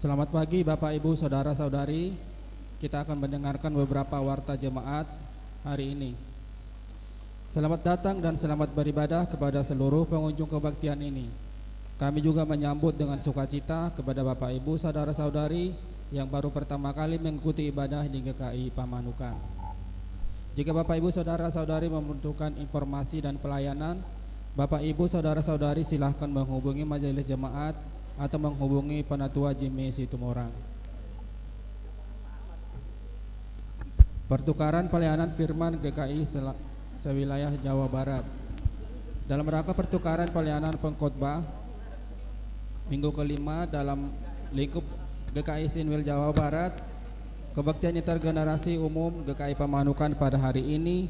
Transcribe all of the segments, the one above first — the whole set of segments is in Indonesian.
Selamat pagi Bapak Ibu Saudara-saudari. Kita akan mendengarkan beberapa warta jemaat hari ini. Selamat datang dan selamat beribadah kepada seluruh pengunjung kebaktian ini. Kami juga menyambut dengan sukacita kepada Bapak Ibu Saudara-saudari yang baru pertama kali mengikuti ibadah di GKI Pamanukan. Jika Bapak Ibu Saudara-saudari membutuhkan informasi dan pelayanan, Bapak Ibu Saudara-saudari silahkan menghubungi majelis jemaat atau menghubungi Penatua Jimmy Situmorang. Pertukaran pelayanan firman GKI sewilayah Jawa Barat. Dalam rangka pertukaran pelayanan pengkhotbah minggu kelima dalam lingkup GKI Sinwil Jawa Barat, kebaktian intergenerasi umum GKI Pamanukan pada hari ini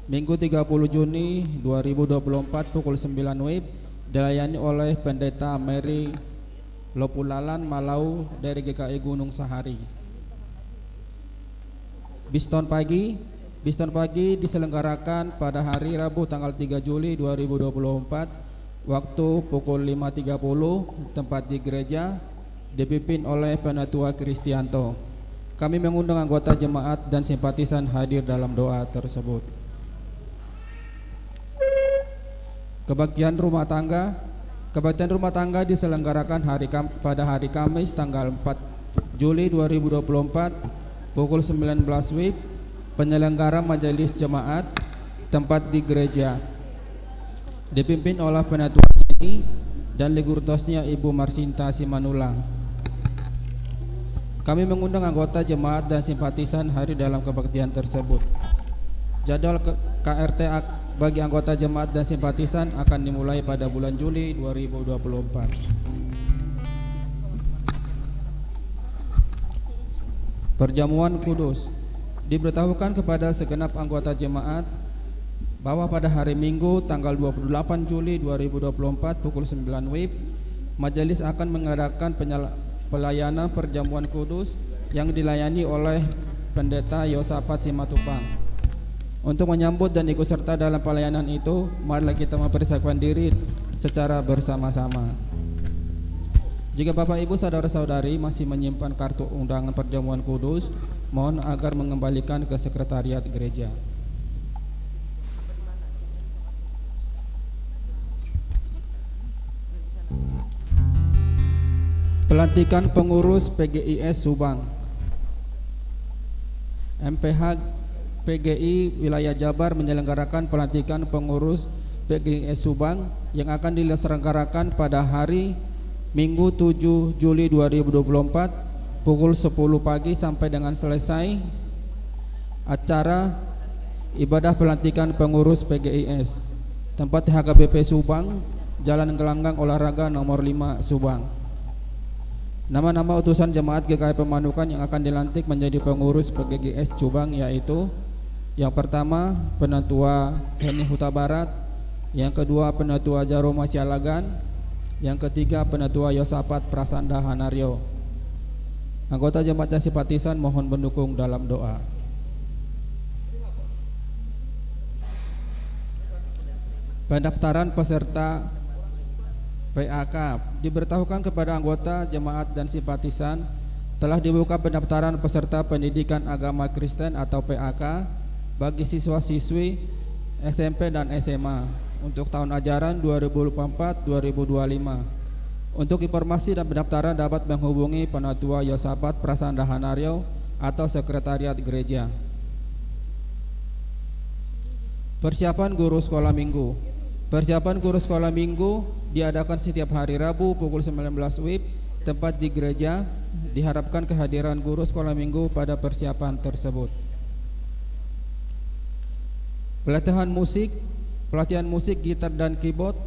Minggu 30 Juni 2024 pukul 9 WIB dilayani oleh Pendeta Mary Lopulalan Malau dari GKI Gunung Sahari. Biston pagi diselenggarakan pada hari Rabu tanggal 3 Juli 2024 waktu pukul 5.30 tempat di gereja, dipimpin oleh Penatua Kristianto. Kami mengundang anggota jemaat dan simpatisan hadir dalam doa tersebut. Kebaktian rumah tangga diselenggarakan pada hari Kamis tanggal 4 Juli 2024 pukul 19 WIB. Penyelenggara majelis jemaat tempat di gereja dipimpin oleh Penatua Jini dan Ligurtosnya Ibu Marsinta Simanulang. Kami mengundang anggota jemaat dan simpatisan hadir dalam kebaktian tersebut. Jadwal KRT bagi anggota jemaat dan simpatisan akan dimulai pada bulan Juli 2024. Perjamuan kudus. Diberitahukan kepada segenap anggota jemaat bahwa pada hari Minggu tanggal 28 Juli 2024 pukul 9 WIB majelis akan mengadakan pelayanan perjamuan kudus yang dilayani oleh Pendeta Yosafat Simatupang. Untuk menyambut dan ikut serta dalam pelayanan itu, marilah kita mempersiapkan diri secara bersama-sama. Jika Bapak Ibu Saudara-saudari masih menyimpan kartu undangan perjamuan kudus, mohon agar mengembalikan ke sekretariat gereja. Pelantikan pengurus PGIS Subang. MPH PGI Wilayah Jabar menyelenggarakan pelantikan pengurus PGIS Subang yang akan diselenggarakan pada hari Minggu 7 Juli 2024 pukul 10 pagi sampai dengan selesai acara ibadah pelantikan pengurus PGIS. Tempat HKBP Subang, Jalan Gelanggang Olahraga nomor 5 Subang. Nama-nama utusan jemaat GKI Pemanukan yang akan dilantik menjadi pengurus PGIS Subang yaitu: yang pertama Penatua Heni Huta Barat, yang kedua Penatua Jaroma Sialagan, yang ketiga Penatua Yosafat Prasanda Hanario. Anggota jemaat dan simpatisan mohon mendukung dalam doa. Pendaftaran peserta PAK. Diberitahukan kepada anggota jemaat dan simpatisan telah dibuka pendaftaran peserta pendidikan agama Kristen atau PAK bagi siswa-siswi SMP dan SMA untuk tahun ajaran 2024-2025. Untuk informasi dan pendaftaran dapat menghubungi Penatua Yosafat Prasanda Hanario atau sekretariat gereja. Persiapan guru sekolah minggu. Persiapan guru sekolah minggu diadakan setiap hari Rabu pukul 19 WIB tempat di gereja. Diharapkan kehadiran guru sekolah minggu pada persiapan tersebut. Pelatihan musik gitar dan keyboard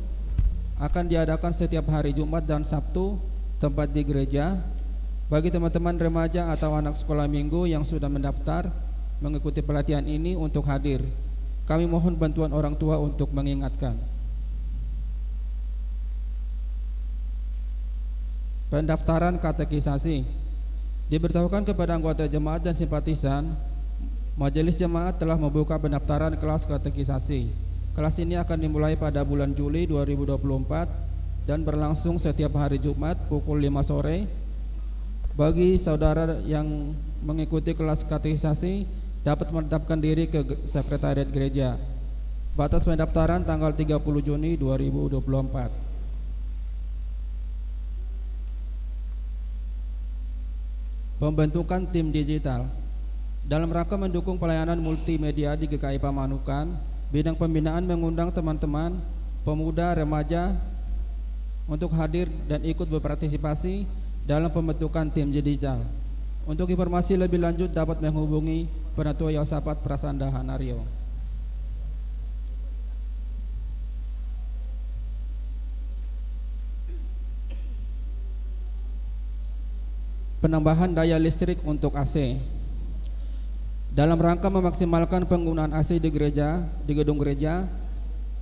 akan diadakan setiap hari Jumat dan Sabtu tempat di gereja. Bagi teman-teman remaja atau anak sekolah minggu yang sudah mendaftar mengikuti pelatihan ini untuk hadir, kami mohon bantuan orang tua untuk mengingatkan. Pendaftaran katekisasi. Diberitahukan kepada anggota jemaat dan simpatisan, majelis jemaat telah membuka pendaftaran kelas katekisasi. Kelas ini akan dimulai pada bulan Juli 2024 dan berlangsung setiap hari Jumat pukul 5 sore Bagi saudara yang mengikuti kelas katekisasi dapat mendaftarkan diri ke sekretariat gereja. Batas pendaftaran tanggal 30 Juni 2024. Pembentukan tim digital. Dalam rangka mendukung pelayanan multimedia di GKI Pamanukan, bidang pembinaan mengundang teman-teman pemuda remaja untuk hadir dan ikut berpartisipasi dalam pembentukan tim digital. Untuk informasi lebih lanjut dapat menghubungi Penatua Yosafat Prasanda Hanario. Penambahan daya listrik untuk AC. Dalam rangka memaksimalkan penggunaan AC di gedung gereja,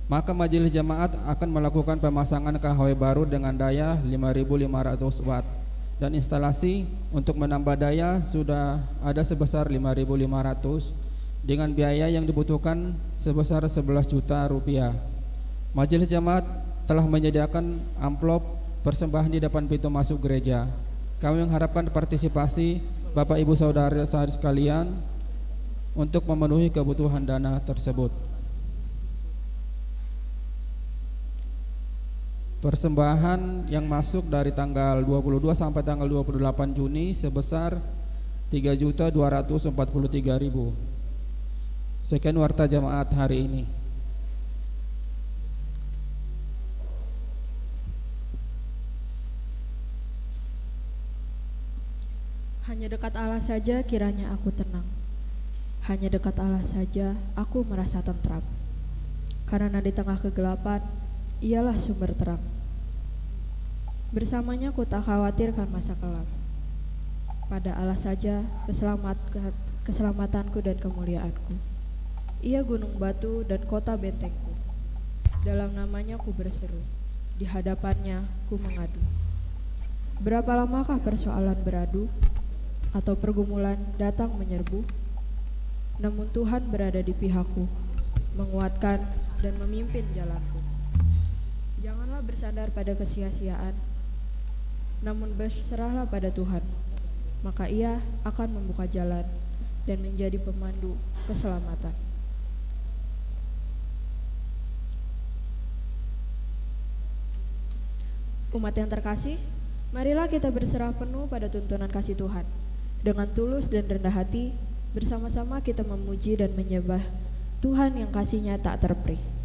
maka majelis jemaat akan melakukan pemasangan KHW baru dengan daya 5.500 watt dan instalasi untuk menambah daya sudah ada sebesar 5.500 dengan biaya yang dibutuhkan sebesar 11 juta rupiah. Majelis jemaat telah menyediakan amplop persembahan di depan pintu masuk gereja. Kami mengharapkan partisipasi Bapak Ibu Saudara sekalian untuk memenuhi kebutuhan dana tersebut. Persembahan yang masuk dari tanggal 22 sampai tanggal 28 Juni sebesar 3.243.000. Sekian warta jemaat hari ini. Hanya dekat Allah saja kiranya aku tenang. Hanya dekat Allah saja aku merasa tentram. Karena di tengah kegelapan, ialah sumber terang. Bersamanya ku tak khawatirkan masa kelam. Pada Allah saja keselamatanku dan kemuliaanku. Ia gunung batu dan kota bentengku. Dalam namanya ku berseru, di hadapannya ku mengadu. Berapa lamakah persoalan beradu atau pergumulan datang menyerbu? Namun Tuhan berada di pihakku, menguatkan dan memimpin jalanku. Janganlah bersandar pada kesia-siaan, namun berserahlah pada Tuhan. Maka Ia akan membuka jalan dan menjadi pemandu keselamatan. Umat yang terkasih, marilah kita berserah penuh pada tuntunan kasih Tuhan. Dengan tulus dan rendah hati, bersama-sama kita memuji dan menyembah Tuhan yang kasih-Nya tak terperi.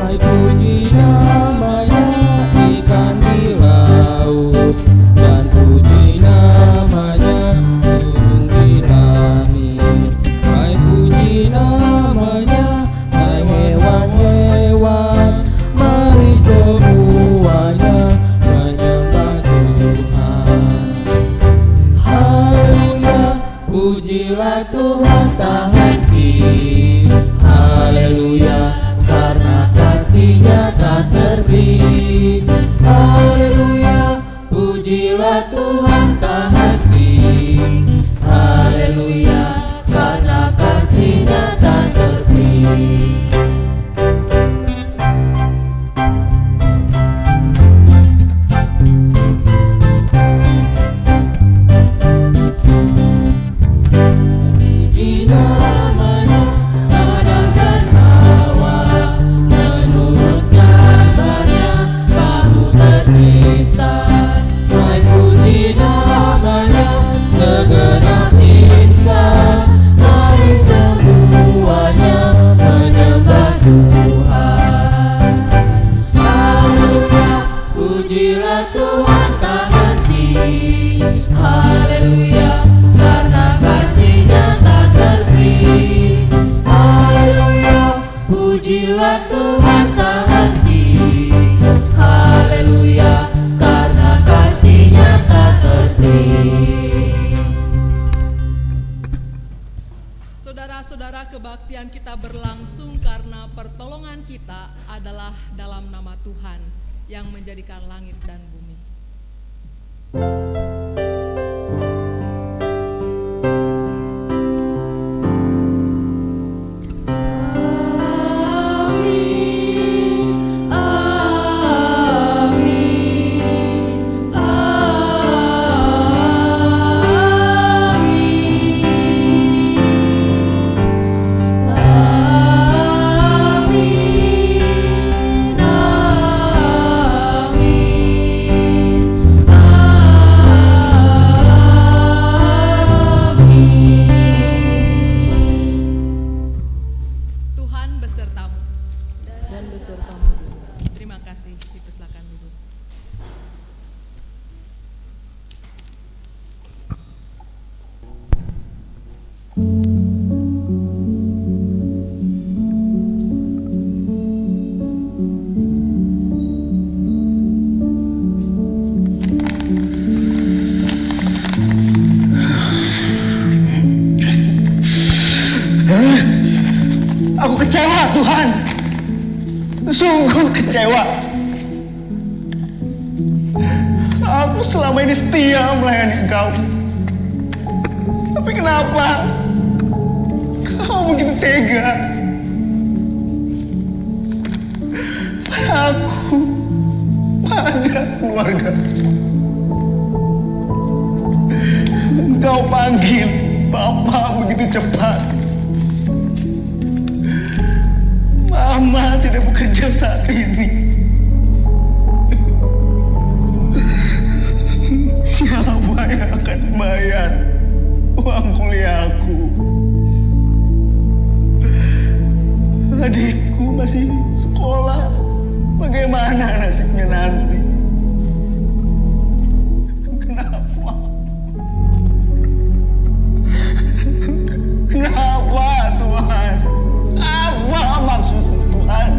Hai puji Pujilah Tuhan tak henti, haleluya, karena kasih-Nya tak terhenti. Puji namanya Adam dan Hawa, menurut gambarnya kamu tercipta. Hai puji namanya segenap insan, saling semuanya menyembah Tuhan. Haleluya, pujilah Tuhan tak henti, haleluya, karena kasih-Nya tak terhenti. Haleluya, pujilah Tuhan tak henti, haleluya, karena kasih-Nya tak terhenti. Saudara-saudara, kebaktian kita berlangsung karena pertolongan kita adalah dalam nama Tuhan yang menjadikan langit dan bumi. Amin, amin, Tuhan besertamu. dan besertamu. Terima kasih, dipersilakan duduk. Aku kecewa Tuhan, sungguh kecewa. Aku selama ini setia melayani Engkau, tapi kenapa Kau begitu tega pada aku, pada keluarga? Engkau panggil Bapak begitu cepat. Mama tidak bekerja saat ini. Siapa yang akan bayar uang kuliahku? Adikku masih sekolah. Bagaimana nasibnya nanti? Kenapa? Kenapa Tuhan? Apa maksudmu Tuhan?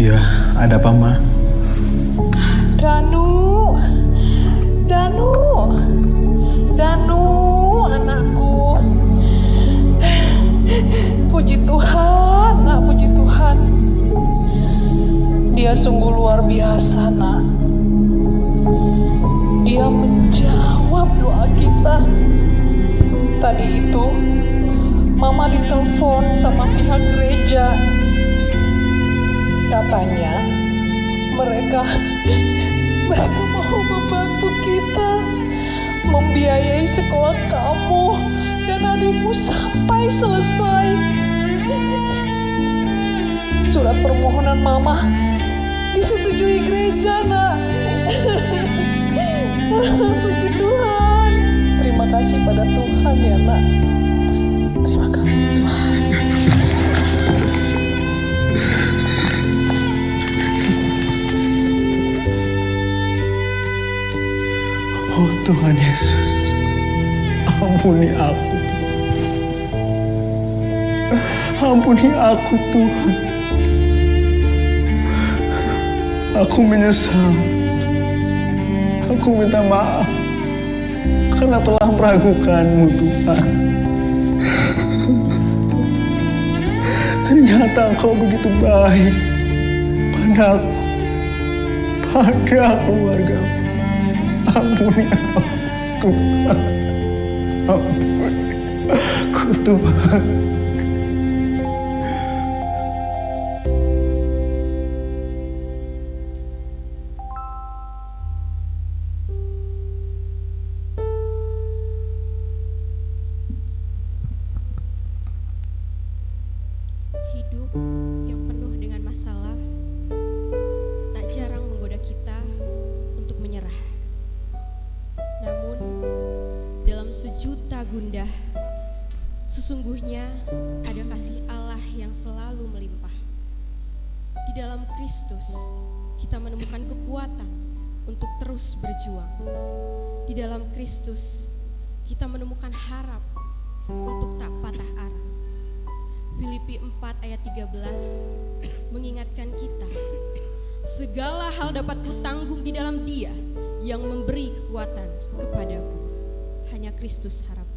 Ya, ada apa, Ma? Danu, anakku. Puji Tuhan, nak, puji Tuhan. Dia sungguh luar biasa, nak. Dia menjawab doa kita. Tadi itu, Mama ditelepon sama pihak gereja. Katanya, mereka mau membantu kita membiayai sekolah kamu dan adikmu sampai selesai. Surat permohonan Mama disetujui gereja, nak. Puji Tuhan. Terima kasih pada Tuhan ya, nak. Terima kasih Tuhan. Oh Tuhan Yesus, ampuni aku. Ampuni aku Tuhan. Aku menyesal. Aku minta maaf. karena telah meragukanmu Tuhan. Ternyata Engkau begitu baik padaku, pada keluargaku. Ampuni aku Tuhan, ampuni aku Tuhan. Hidup yang penuh dengan masalah tak jarang menggoda kita untuk menyerah. Namun, dalam sejuta gundah, sesungguhnya ada kasih Allah yang selalu melimpah. Di dalam Kristus, kita menemukan kekuatan untuk terus berjuang. Di dalam Kristus, kita menemukan harap untuk tak patah arang. Filipi 4 ayat 13 mengingatkan kita, segala hal dapat kutanggung di dalam Dia yang memberi kekuatan kepadaku. Hanya Kristus harapku.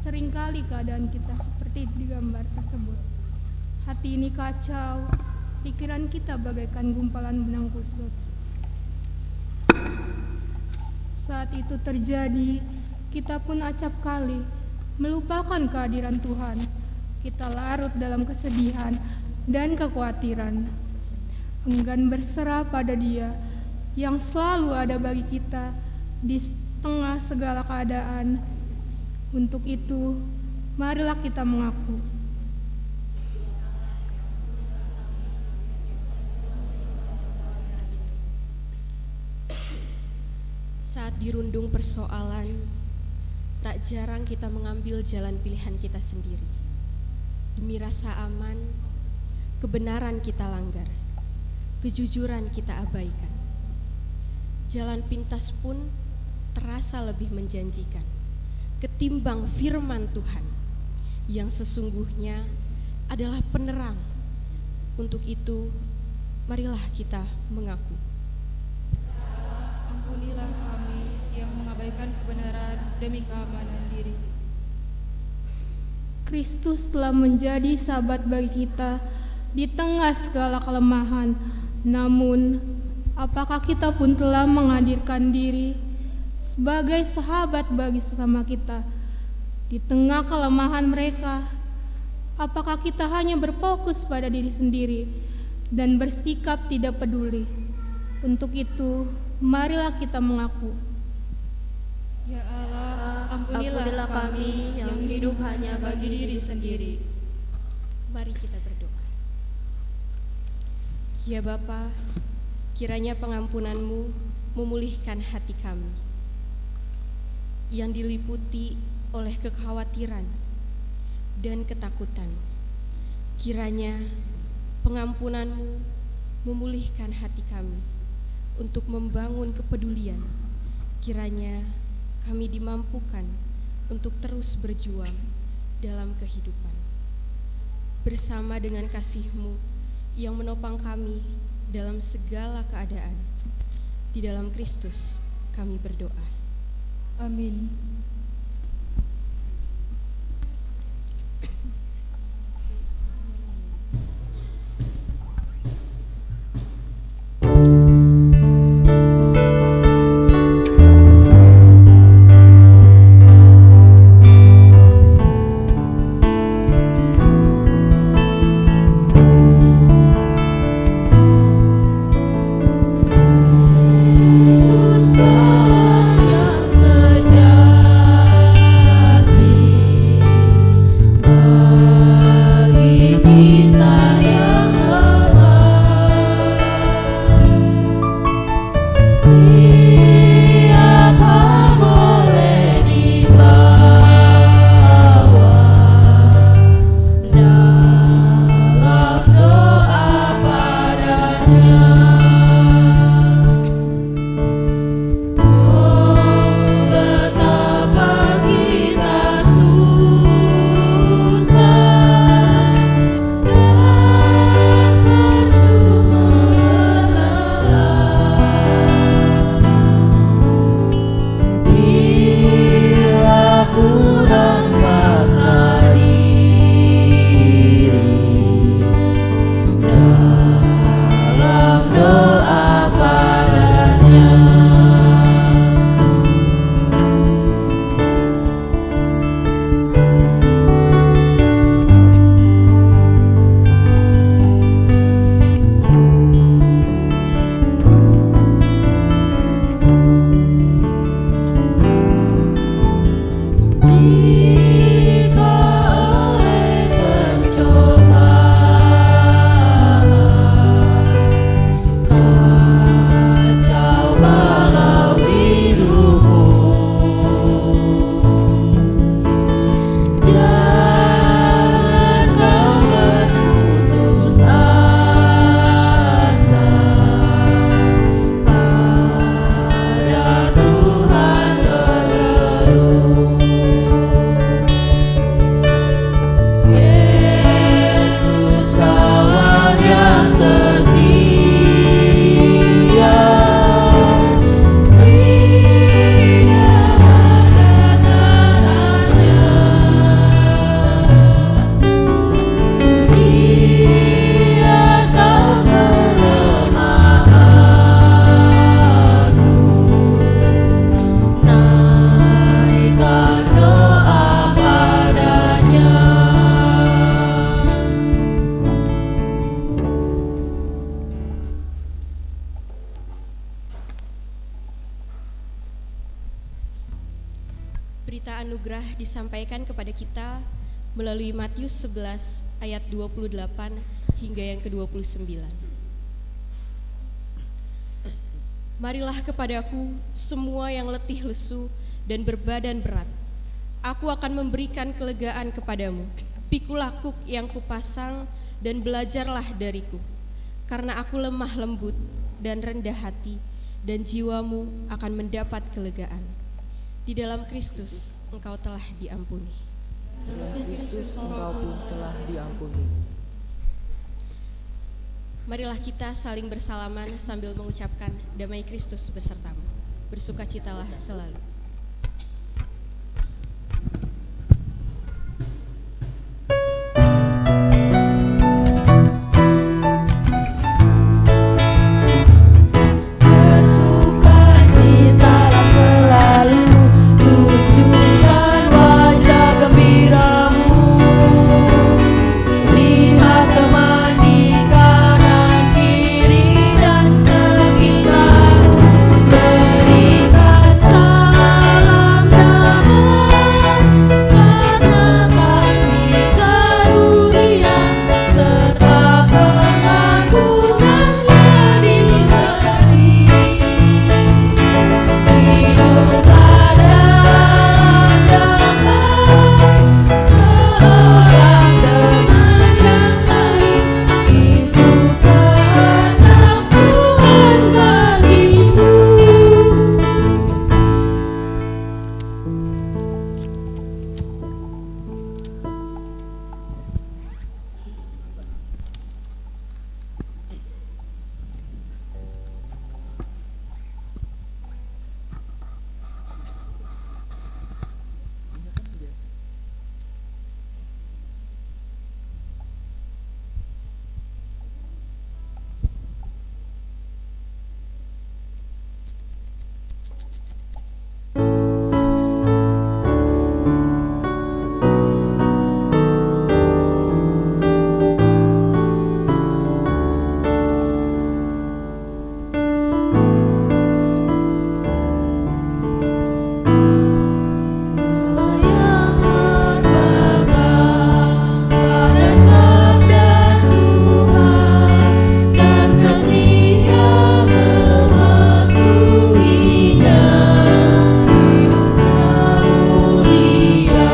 Seringkali keadaan kita seperti di gambar tersebut. Hati ini kacau, pikiran kita bagaikan gumpalan benang kusut. Saat itu terjadi, kita pun acap kali melupakan kehadiran Tuhan. Kita larut dalam kesedihan dan kekhawatiran, enggan berserah pada Dia yang selalu ada bagi kita di tengah segala keadaan. Untuk itu, marilah kita mengaku, dirundung persoalan, tak jarang kita mengambil jalan pilihan kita sendiri. Demi rasa aman, kebenaran kita langgar, kejujuran kita abaikan. Jalan pintas pun terasa lebih menjanjikan ketimbang firman Tuhan yang sesungguhnya adalah penerang. Untuk itu, marilah kita mengaku. Ampunilah kami yang mengabaikan kebenaran demi keamanan diri. Kristus telah menjadi sahabat bagi kita di tengah segala kelemahan. Namun, apakah kita pun telah menghadirkan diri sebagai sahabat bagi sesama kita di tengah kelemahan mereka? Apakah kita hanya berfokus pada diri sendiri dan bersikap tidak peduli? Untuk itu, marilah kita mengaku. Ya Allah, ampunilah kami yang hidup hanya bagi diri sendiri. Mari kita berdoa. Ya Bapa, kiranya pengampunan-Mu memulihkan hati kami yang diliputi oleh kekhawatiran dan ketakutan. Kiranya pengampunan-Mu memulihkan hati kami untuk membangun kepedulian. Kiranya kami dimampukan untuk terus berjuang dalam kehidupan bersama dengan kasih-Mu yang menopang kami dalam segala keadaan. Di dalam Kristus kami berdoa. Amin. Berita anugerah disampaikan kepada kita melalui Matius 11 ayat 28 hingga yang ke-29. Marilah kepadaku semua yang letih lesu dan berbadan berat. Aku akan memberikan kelegaan kepadamu. Pikulah kuk yang kupasang dan belajarlah dariku. Karena aku lemah lembut dan rendah hati, dan jiwamu akan mendapat kelegaan. Di dalam Kristus engkau telah diampuni. Dalam Kristus engkau pun telah diampuni. Marilah kita saling bersalaman sambil mengucapkan damai Kristus besertamu. Bersukacitalah selalu. Bersukacitalah selalu, tunjukkan wajah gembiramu. Lihat teman di kanan kiri dan sekitarmu, berikan salam damai karena kasih karunia serta pengampunannya diberi. Hiduplah dalam damai, seorang teman yang baik, itu kehendak Tuhan bagimu. Siapa yang berpegang pada sabda Tuhan dan setia mematuhinya, hidupnya mulia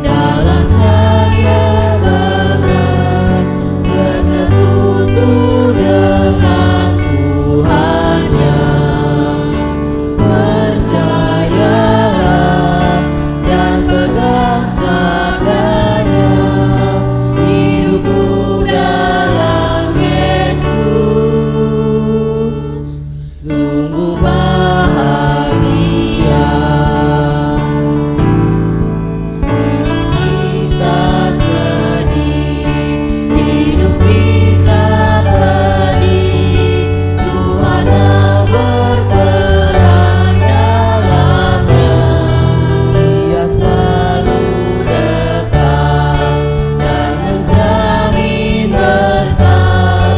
dalam cahaya benar, bersekutu dengan Tuhannya. Percayalah dan pegang sabdanya, hidupku dalam Yesus sungguh bahagia. Kita sedih, hidup kita pedih, Tuhan yang berperan dalamnya. Dia selalu dekat dan menjamin berkat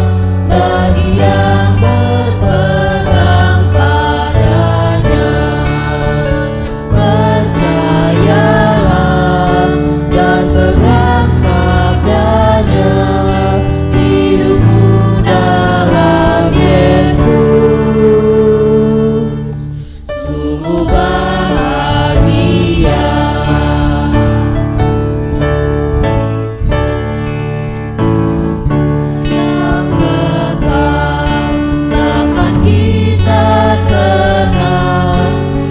bagi yang berpegang padanya. Percayalah dan pegang sabdanya, hidupku dalam Yesus sungguh bahagia. Yang kekal takkan kita kenal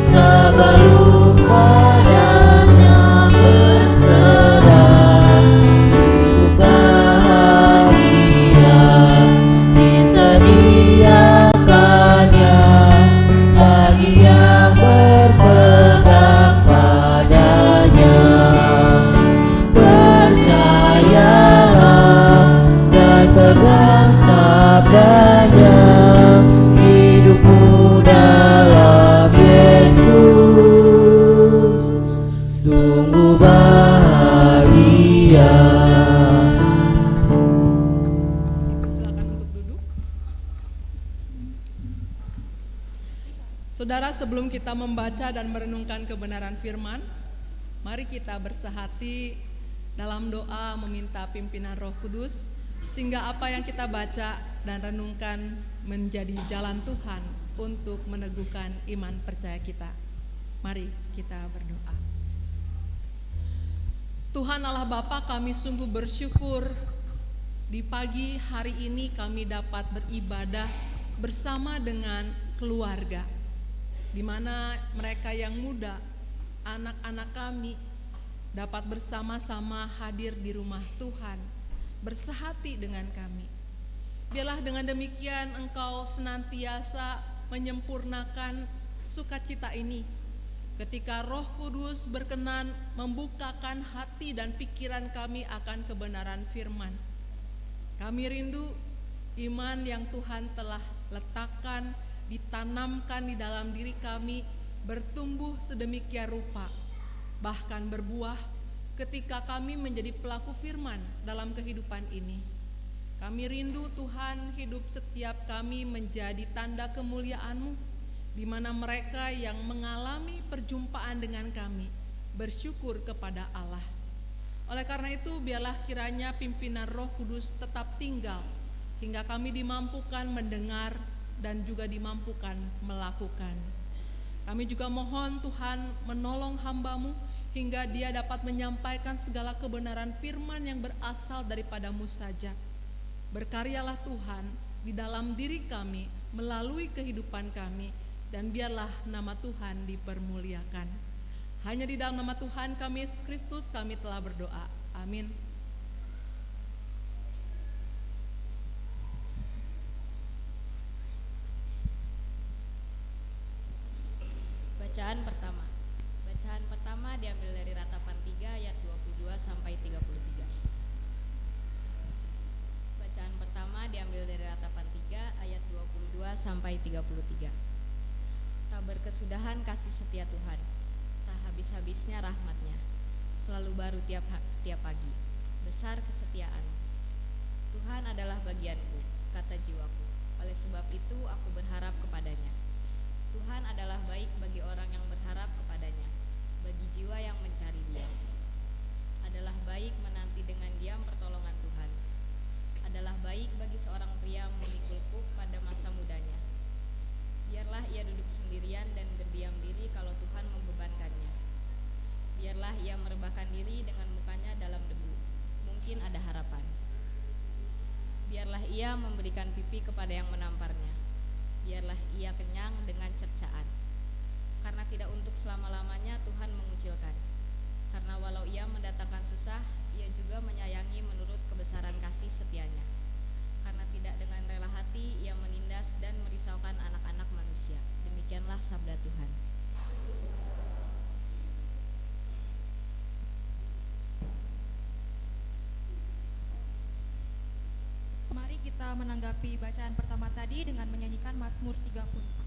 sebelum padanya berserah. Hidup bahagia disediakannya bagi yang berpegang padanya. Percayalah dan pegang sabdanya, hidupmu dalam Yesus sungguh bahagia. Silakan untuk duduk. Saudara, sebelum kita membaca dan merenungkan kebenaran firman, mari kita bersehati dalam doa meminta pimpinan Roh Kudus, sehingga apa yang kita baca dan renungkan menjadi jalan Tuhan untuk meneguhkan iman percaya kita. Mari kita berdoa. Tuhan Allah Bapa, kami sungguh bersyukur di pagi hari ini kami dapat beribadah bersama dengan keluarga, di mana mereka yang muda, anak-anak kami dapat bersama-sama hadir di rumah Tuhan, bersehati dengan kami. Biarlah dengan demikian Engkau senantiasa menyempurnakan sukacita ini ketika Roh Kudus berkenan membukakan hati dan pikiran kami akan kebenaran firman. Kami rindu iman yang Tuhan telah letakkan, ditanamkan di dalam diri kami bertumbuh sedemikian rupa, bahkan berbuah ketika kami menjadi pelaku firman dalam kehidupan ini. Kami rindu Tuhan hidup setiap kami menjadi tanda kemuliaan-Mu, di mana mereka yang mengalami perjumpaan dengan kami bersyukur kepada Allah. Oleh karena itu, biarlah kiranya pimpinan Roh Kudus tetap tinggal hingga kami dimampukan mendengar dan juga dimampukan melakukan. Kami juga mohon Tuhan menolong hamba-Mu hingga dia dapat menyampaikan segala kebenaran firman yang berasal daripada-Mu saja. Berkaryalah Tuhan di dalam diri kami, melalui kehidupan kami, dan biarlah nama Tuhan dipermuliakan. Hanya di dalam nama Tuhan kami Yesus Kristus kami telah berdoa. Amin. Bacaan pertama. Bacaan pertama diambil dari Ratapan 3 ayat 22 sampai 33. Bacaan pertama diambil dari Ratapan 3 ayat 22 sampai 33. Tak berkesudahan kasih setia Tuhan, tak habis-habisnya rahmat-Nya, selalu baru tiap pagi. Besar kesetiaan. Tuhan adalah bagianku, kata jiwaku. Oleh sebab itu aku berharap kepadanya. Tuhan adalah baik bagi orang yang berharap kepadanya, bagi jiwa yang mencari Dia. Adalah baik menanti dengan diam pertolongan Tuhan. Adalah baik bagi seorang pria memikul kuk pada masa mudanya. Biarlah ia duduk sendirian dan berdiam diri kalau Tuhan membebankannya. Biarlah ia merebahkan diri dengan mukanya dalam debu. Mungkin ada harapan. Biarlah ia memberikan pipi kepada yang menamparnya. Biarlah ia kenyang dengan cercaan. Karena tidak untuk selama-lamanya Tuhan mengucilkan. Karena walau ia mendatangkan susah, ia juga menyayangi menurut kebesaran kasih setianya. Karena tidak dengan rela hati ia menindas dan merisaukan anak-anak manusia. Demikianlah sabda Tuhan. Mari kita menanggapi bacaan pertama tadi dengan menyanyikan Mazmur 30.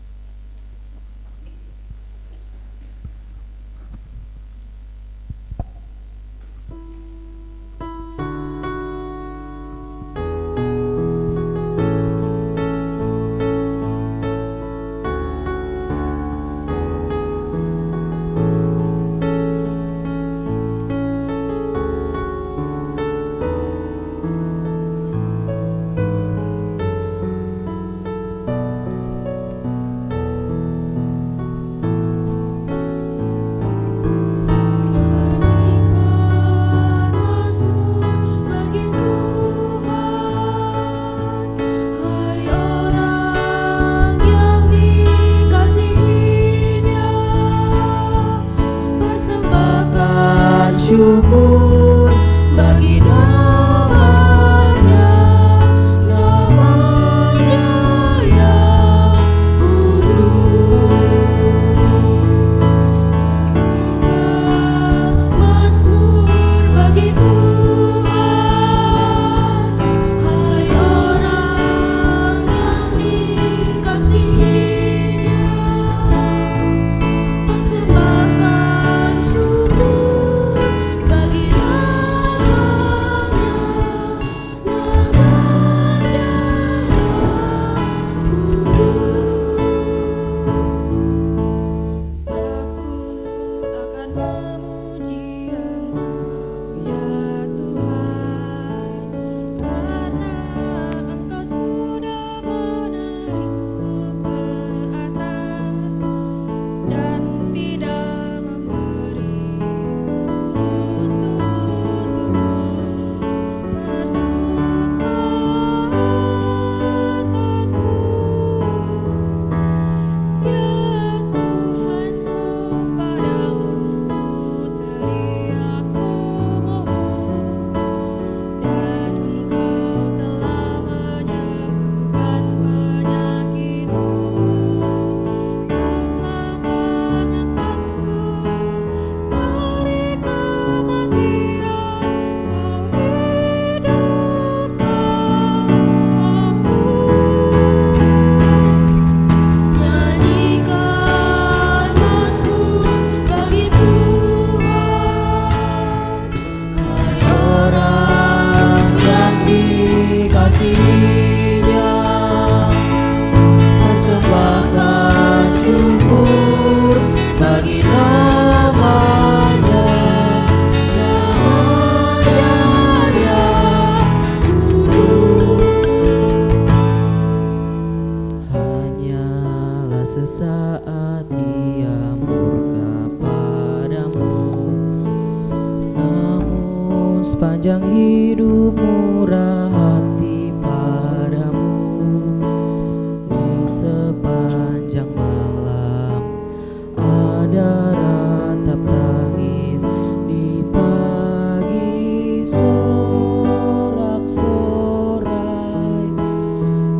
murah hati padamu. Di sepanjang malam ada ratap tangis, di pagi sorak-sorai.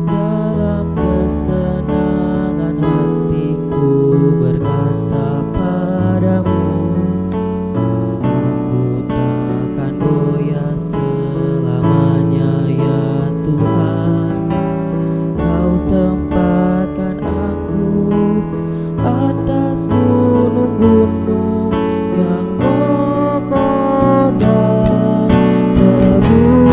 Dalam kesenangan hatiku berkata padamu, aku takkan goyah selamanya ya Tuhan. Kau tempatkan aku atas gunung-gunung yang kokoh dan teguh.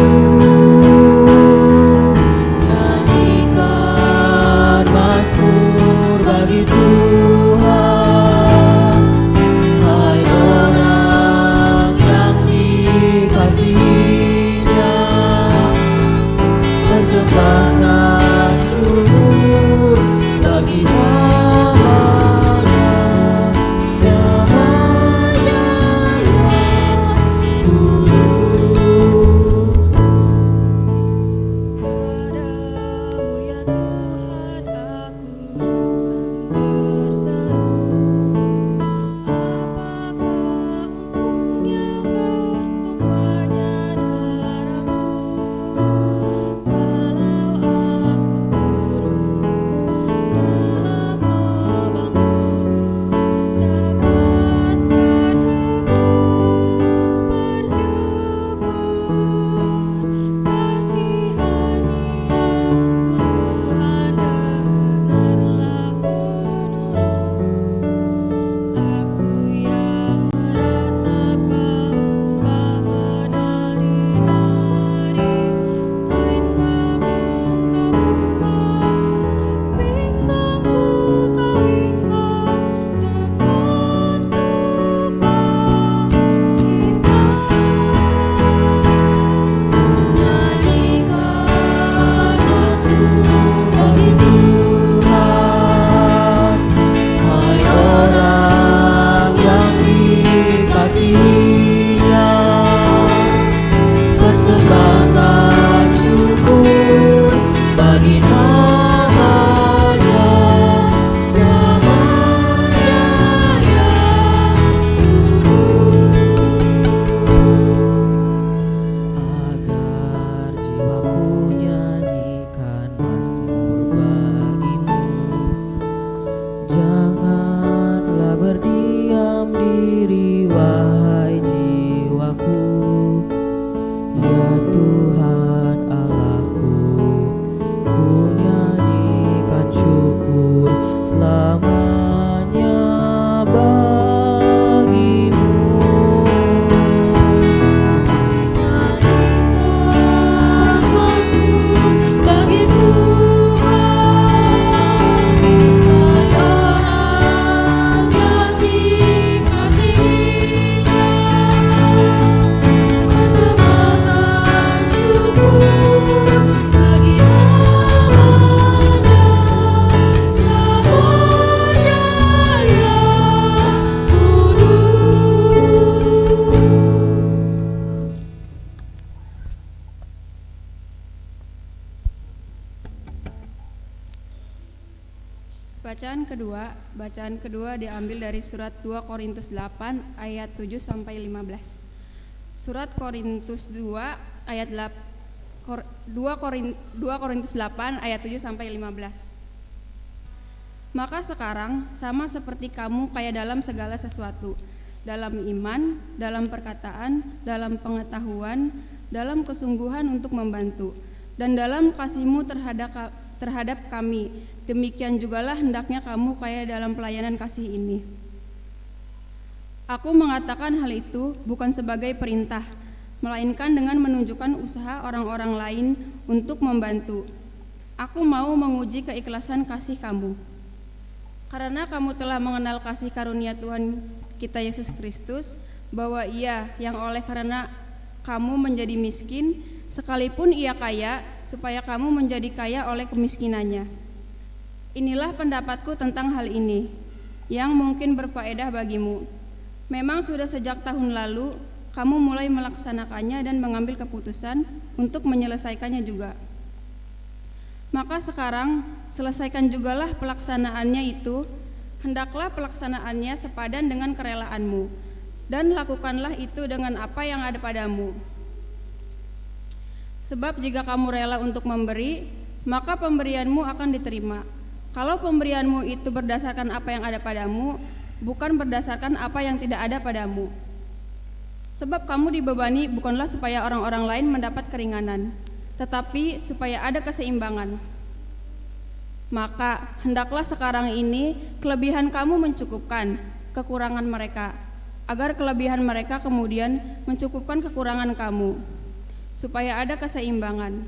Nyanyikan mazmur bagi Tuhan, hai orang yang dikasihinya. Persembahkan syukur bagi namanya, namanya yang kudus. Padamu ya Tuhan aku berseru, apakah untungnya bertumpahnya darahku, kalau aku turun dalam lubang kubur, dapat padamu bersyukur. Kasihani aku Tuhan, dengarlah penolong. Aku yang meratap Kamu bawa nari-nari, kain kabung Kau bumbah, pinggangku Kau ikat dengan sukacita. Nyanyikan mazmur bagi Tuhan, hai orang yang dikasihinya. Persembahkan syukur bagi namanya, namanya yang agar jiwaku nyanyikan mazmur bagimu. Janganlah berdiam diri wahai jiwaku, ya Tuhan Allahku. Ku nyanyikan syukur selamanya bagimu. Nyanyikan mazmur bagi Tuhan, hai orang yang dikasihinya. Persembahkan syukur bagi namanya, namanya yang kudus. Bacaan kedua diambil dari surat 2 Korintus 8 ayat 7 sampai 15. Surat Korintus 2 ayat 2 Korintus 8 ayat 7 sampai 15. Maka sekarang sama seperti kamu kaya dalam segala sesuatu, dalam iman, dalam perkataan, dalam pengetahuan, dalam kesungguhan untuk membantu, dan dalam kasihmu terhadap kami. Demikian jugalah hendaknya kamu kaya dalam pelayanan kasih ini. Aku mengatakan hal itu bukan sebagai perintah, melainkan dengan menunjukkan usaha orang-orang lain untuk membantu. Aku mau menguji keikhlasan kasih kamu. Karena kamu telah mengenal kasih karunia Tuhan kita Yesus Kristus, bahwa Ia yang oleh karena kamu menjadi miskin, sekalipun Ia kaya, supaya kamu menjadi kaya oleh kemiskinannya. Inilah pendapatku tentang hal ini, yang mungkin berfaedah bagimu. Memang sudah sejak tahun lalu kamu mulai melaksanakannya dan mengambil keputusan untuk menyelesaikannya juga. Maka sekarang selesaikan jugalah pelaksanaannya itu, hendaklah pelaksanaannya sepadan dengan kerelaanmu, dan lakukanlah itu dengan apa yang ada padamu. Sebab jika kamu rela untuk memberi, maka pemberianmu akan diterima. Kalau pemberianmu itu berdasarkan apa yang ada padamu, bukan berdasarkan apa yang tidak ada padamu. Sebab kamu dibebani bukanlah supaya orang-orang lain mendapat keringanan, tetapi supaya ada keseimbangan. Maka hendaklah sekarang ini kelebihan kamu mencukupkan kekurangan mereka, agar kelebihan mereka kemudian mencukupkan kekurangan kamu, supaya ada keseimbangan.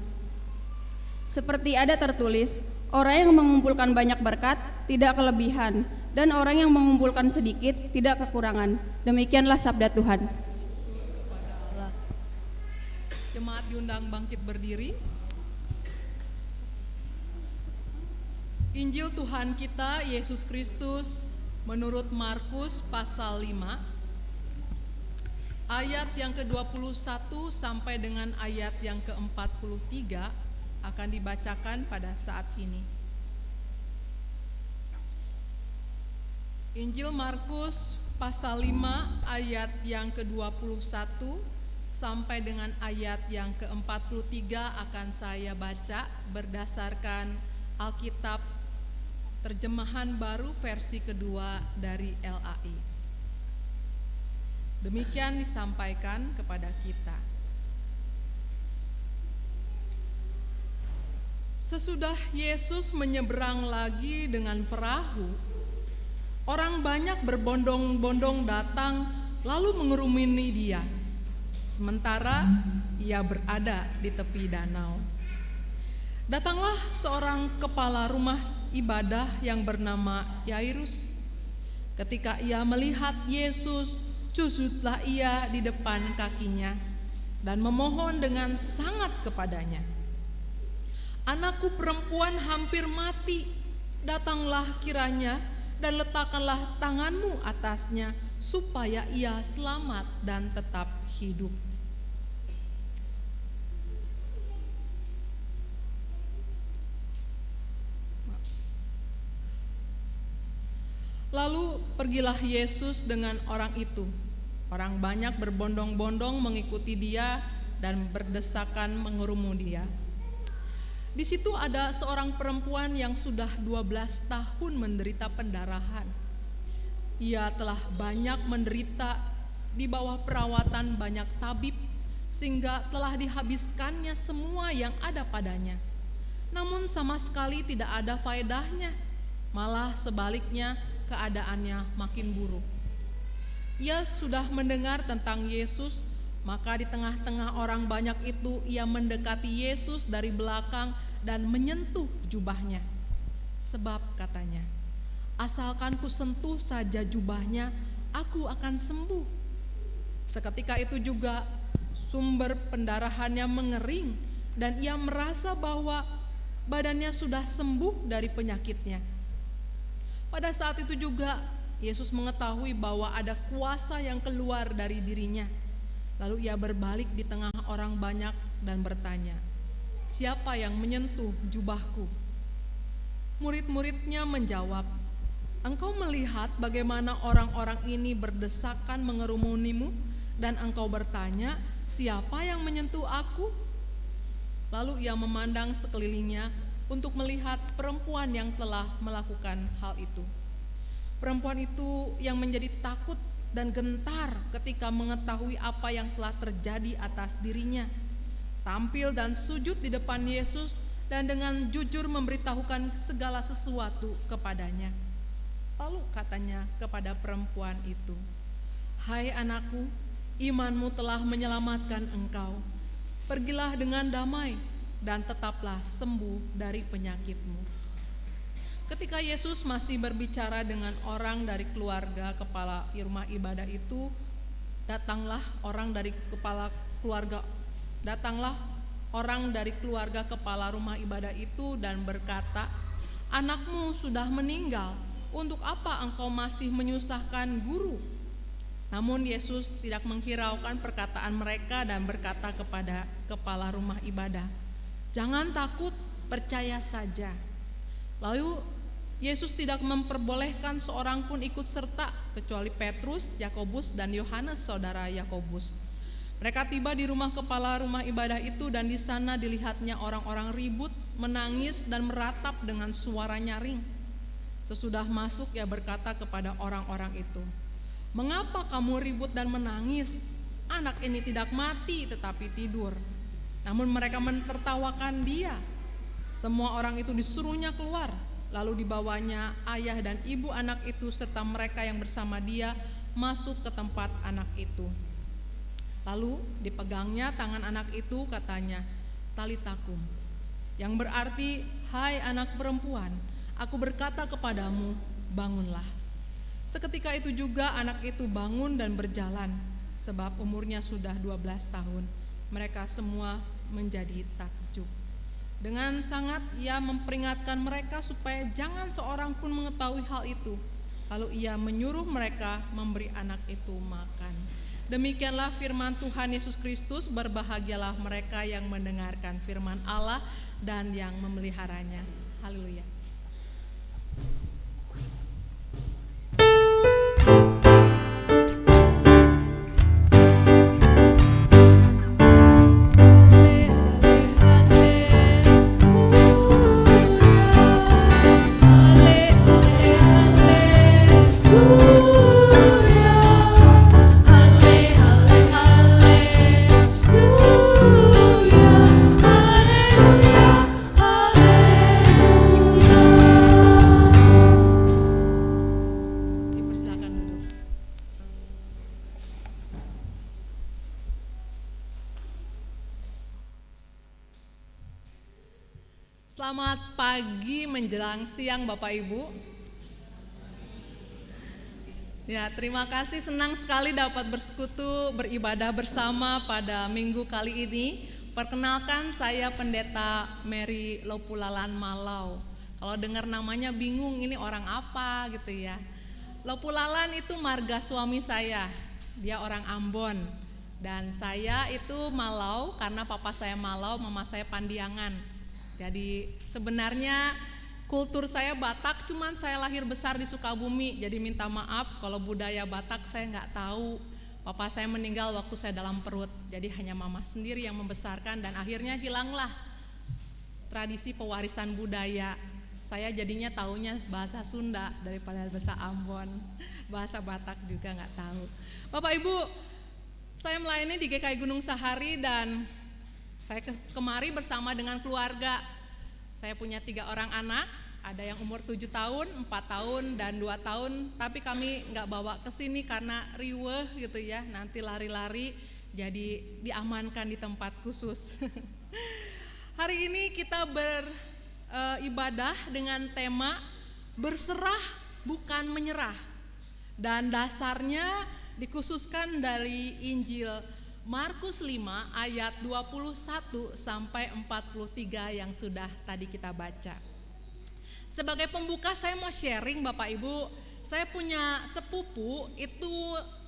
Seperti ada tertulis, orang yang mengumpulkan banyak berkat tidak kelebihan, dan orang yang mengumpulkan sedikit tidak kekurangan. Demikianlah sabda Tuhan. Jemaat diundang bangkit berdiri. Injil Tuhan kita Yesus Kristus menurut Markus pasal 5 ayat yang ke-21 sampai dengan ayat yang ke-43 akan dibacakan pada saat ini. Injil Markus pasal 5 ayat yang ke-21 sampai dengan ayat yang ke-43 akan saya baca berdasarkan Alkitab terjemahan baru versi kedua dari LAI. Demikian disampaikan kepada kita. Sesudah Yesus menyeberang lagi dengan perahu, orang banyak berbondong-bondong datang lalu mengerumuni dia. Sementara ia berada di tepi danau. Datanglah seorang kepala rumah ibadah yang bernama Yairus. Ketika ia melihat Yesus, sujudlah ia di depan kakinya dan memohon dengan sangat kepadanya. Anakku perempuan hampir mati, datanglah kiranya dan letakkanlah tanganmu atasnya supaya ia selamat dan tetap hidup. Lalu pergilah Yesus dengan orang itu. Orang banyak berbondong-bondong mengikuti dia dan berdesakan mengerumuni dia. Di situ ada seorang perempuan yang sudah 12 tahun menderita pendarahan. Ia telah banyak menderita di bawah perawatan banyak tabib, sehingga telah dihabiskannya semua yang ada padanya. Namun sama sekali tidak ada faedahnya, malah sebaliknya keadaannya makin buruk. Ia sudah mendengar tentang Yesus, maka di tengah-tengah orang banyak itu ia mendekati Yesus dari belakang dan menyentuh jubahnya. Sebab katanya, asalkan ku sentuh saja jubahnya, aku akan sembuh. Seketika itu juga sumber pendarahannya mengering dan ia merasa bahwa badannya sudah sembuh dari penyakitnya. Pada saat itu juga Yesus mengetahui bahwa ada kuasa yang keluar dari dirinya. Lalu ia berbalik di tengah orang banyak dan bertanya, "Siapa yang menyentuh jubahku?" Murid-muridnya menjawab, "Engkau melihat bagaimana orang-orang ini berdesakan mengerumunimu dan engkau bertanya, 'Siapa yang menyentuh aku?'" Lalu ia memandang sekelilingnya untuk melihat perempuan yang telah melakukan hal itu. Perempuan itu yang menjadi takut dan gentar ketika mengetahui apa yang telah terjadi atas dirinya, tampil dan sujud di depan Yesus dan dengan jujur memberitahukan segala sesuatu kepadanya. Lalu katanya kepada perempuan itu, "Hai anakku, imanmu telah menyelamatkan engkau. Pergilah dengan damai dan tetaplah sembuh dari penyakitmu." Ketika Yesus masih berbicara dengan orang dari keluarga kepala rumah ibadah itu, datanglah orang dari keluarga kepala rumah ibadah itu dan berkata, "Anakmu sudah meninggal, untuk apa engkau masih menyusahkan guru?" Namun Yesus tidak menghiraukan perkataan mereka dan berkata kepada kepala rumah ibadah, "Jangan takut, percaya saja." Lalu Yesus tidak memperbolehkan seorang pun ikut serta kecuali Petrus, Yakobus, dan Yohanes saudara Yakobus. Mereka tiba di rumah kepala rumah ibadah itu dan di sana dilihatnya orang-orang ribut, menangis dan meratap dengan suara nyaring. Sesudah masuk ia berkata kepada orang-orang itu, "Mengapa kamu ribut dan menangis? Anak ini tidak mati tetapi tidur." Namun mereka mentertawakan dia. Semua orang itu disuruhnya keluar. Lalu dibawanya ayah dan ibu anak itu serta mereka yang bersama dia masuk ke tempat anak itu. Lalu dipegangnya tangan anak itu, katanya, "Talitakum," yang berarti, "Hai anak perempuan, aku berkata kepadamu, bangunlah." Seketika itu juga anak itu bangun dan berjalan, sebab umurnya sudah 12 tahun. Mereka semua menjadi takjub. Dengan sangat ia memperingatkan mereka supaya jangan seorang pun mengetahui hal itu. Lalu ia menyuruh mereka memberi anak itu makan. Demikianlah firman Tuhan Yesus Kristus. Berbahagialah mereka yang mendengarkan firman Allah dan yang memeliharanya. Haleluya. Selamat pagi menjelang siang Bapak Ibu. Ya, terima kasih, senang sekali dapat bersekutu, beribadah bersama pada minggu kali ini. Perkenalkan, saya Pendeta Mary Lopulalan Malau. Kalau dengar namanya bingung, ini orang apa gitu ya. Lopulalan itu marga suami saya, dia orang Ambon. Dan saya itu Malau karena papa saya Malau, mama saya Pandiangan. Jadi sebenarnya kultur saya Batak, cuman saya lahir besar di Sukabumi. Jadi minta maaf kalau budaya Batak saya nggak tahu. Papa saya meninggal waktu saya dalam perut. Jadi hanya mama sendiri yang membesarkan dan akhirnya hilanglah tradisi pewarisan budaya. Saya jadinya taunya bahasa Sunda daripada bahasa Ambon. Bahasa Batak juga nggak tahu. Bapak Ibu, saya melayani di GKI Gunung Sahari dan saya kemari bersama dengan keluarga. Saya punya 3 orang anak, ada yang umur 7 tahun, 4 tahun, dan 2 tahun. Tapi kami nggak bawa ke sini karena riweh gitu ya, nanti lari-lari, jadi diamankan di tempat khusus. Hari ini kita beribadah dengan tema berserah bukan menyerah. Dan dasarnya dikhususkan dari Injil Markus 5 ayat 21 sampai 43 yang sudah tadi kita baca. Sebagai pembuka saya mau sharing Bapak Ibu, saya punya sepupu itu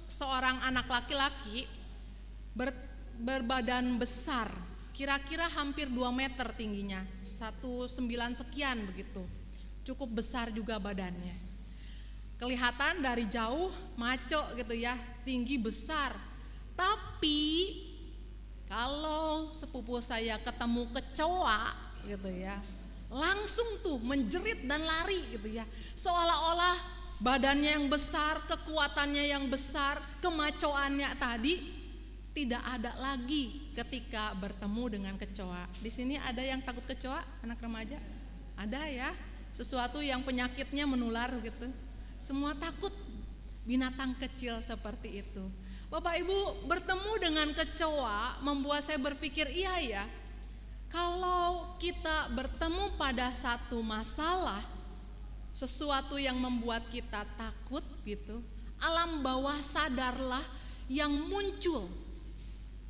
seorang anak laki-laki berbadan besar, kira-kira hampir 2 meter tingginya, 1,9 sekian begitu, cukup besar juga badannya. Kelihatan dari jauh maco gitu ya, tinggi besar. Tapi kalau sepupu saya ketemu kecoa gitu ya, langsung tuh menjerit dan lari gitu ya. Seolah-olah badannya yang besar, kekuatannya yang besar, kemacoannya tadi tidak ada lagi ketika bertemu dengan kecoa. Di sini ada yang takut kecoa, anak remaja? Ada ya, sesuatu yang penyakitnya menular gitu. Semua takut binatang kecil seperti itu. Bapak Ibu, bertemu dengan kecoa membuat saya berpikir, iya ya, kalau kita bertemu pada satu masalah, sesuatu yang membuat kita takut gitu, alam bawah sadarlah yang muncul.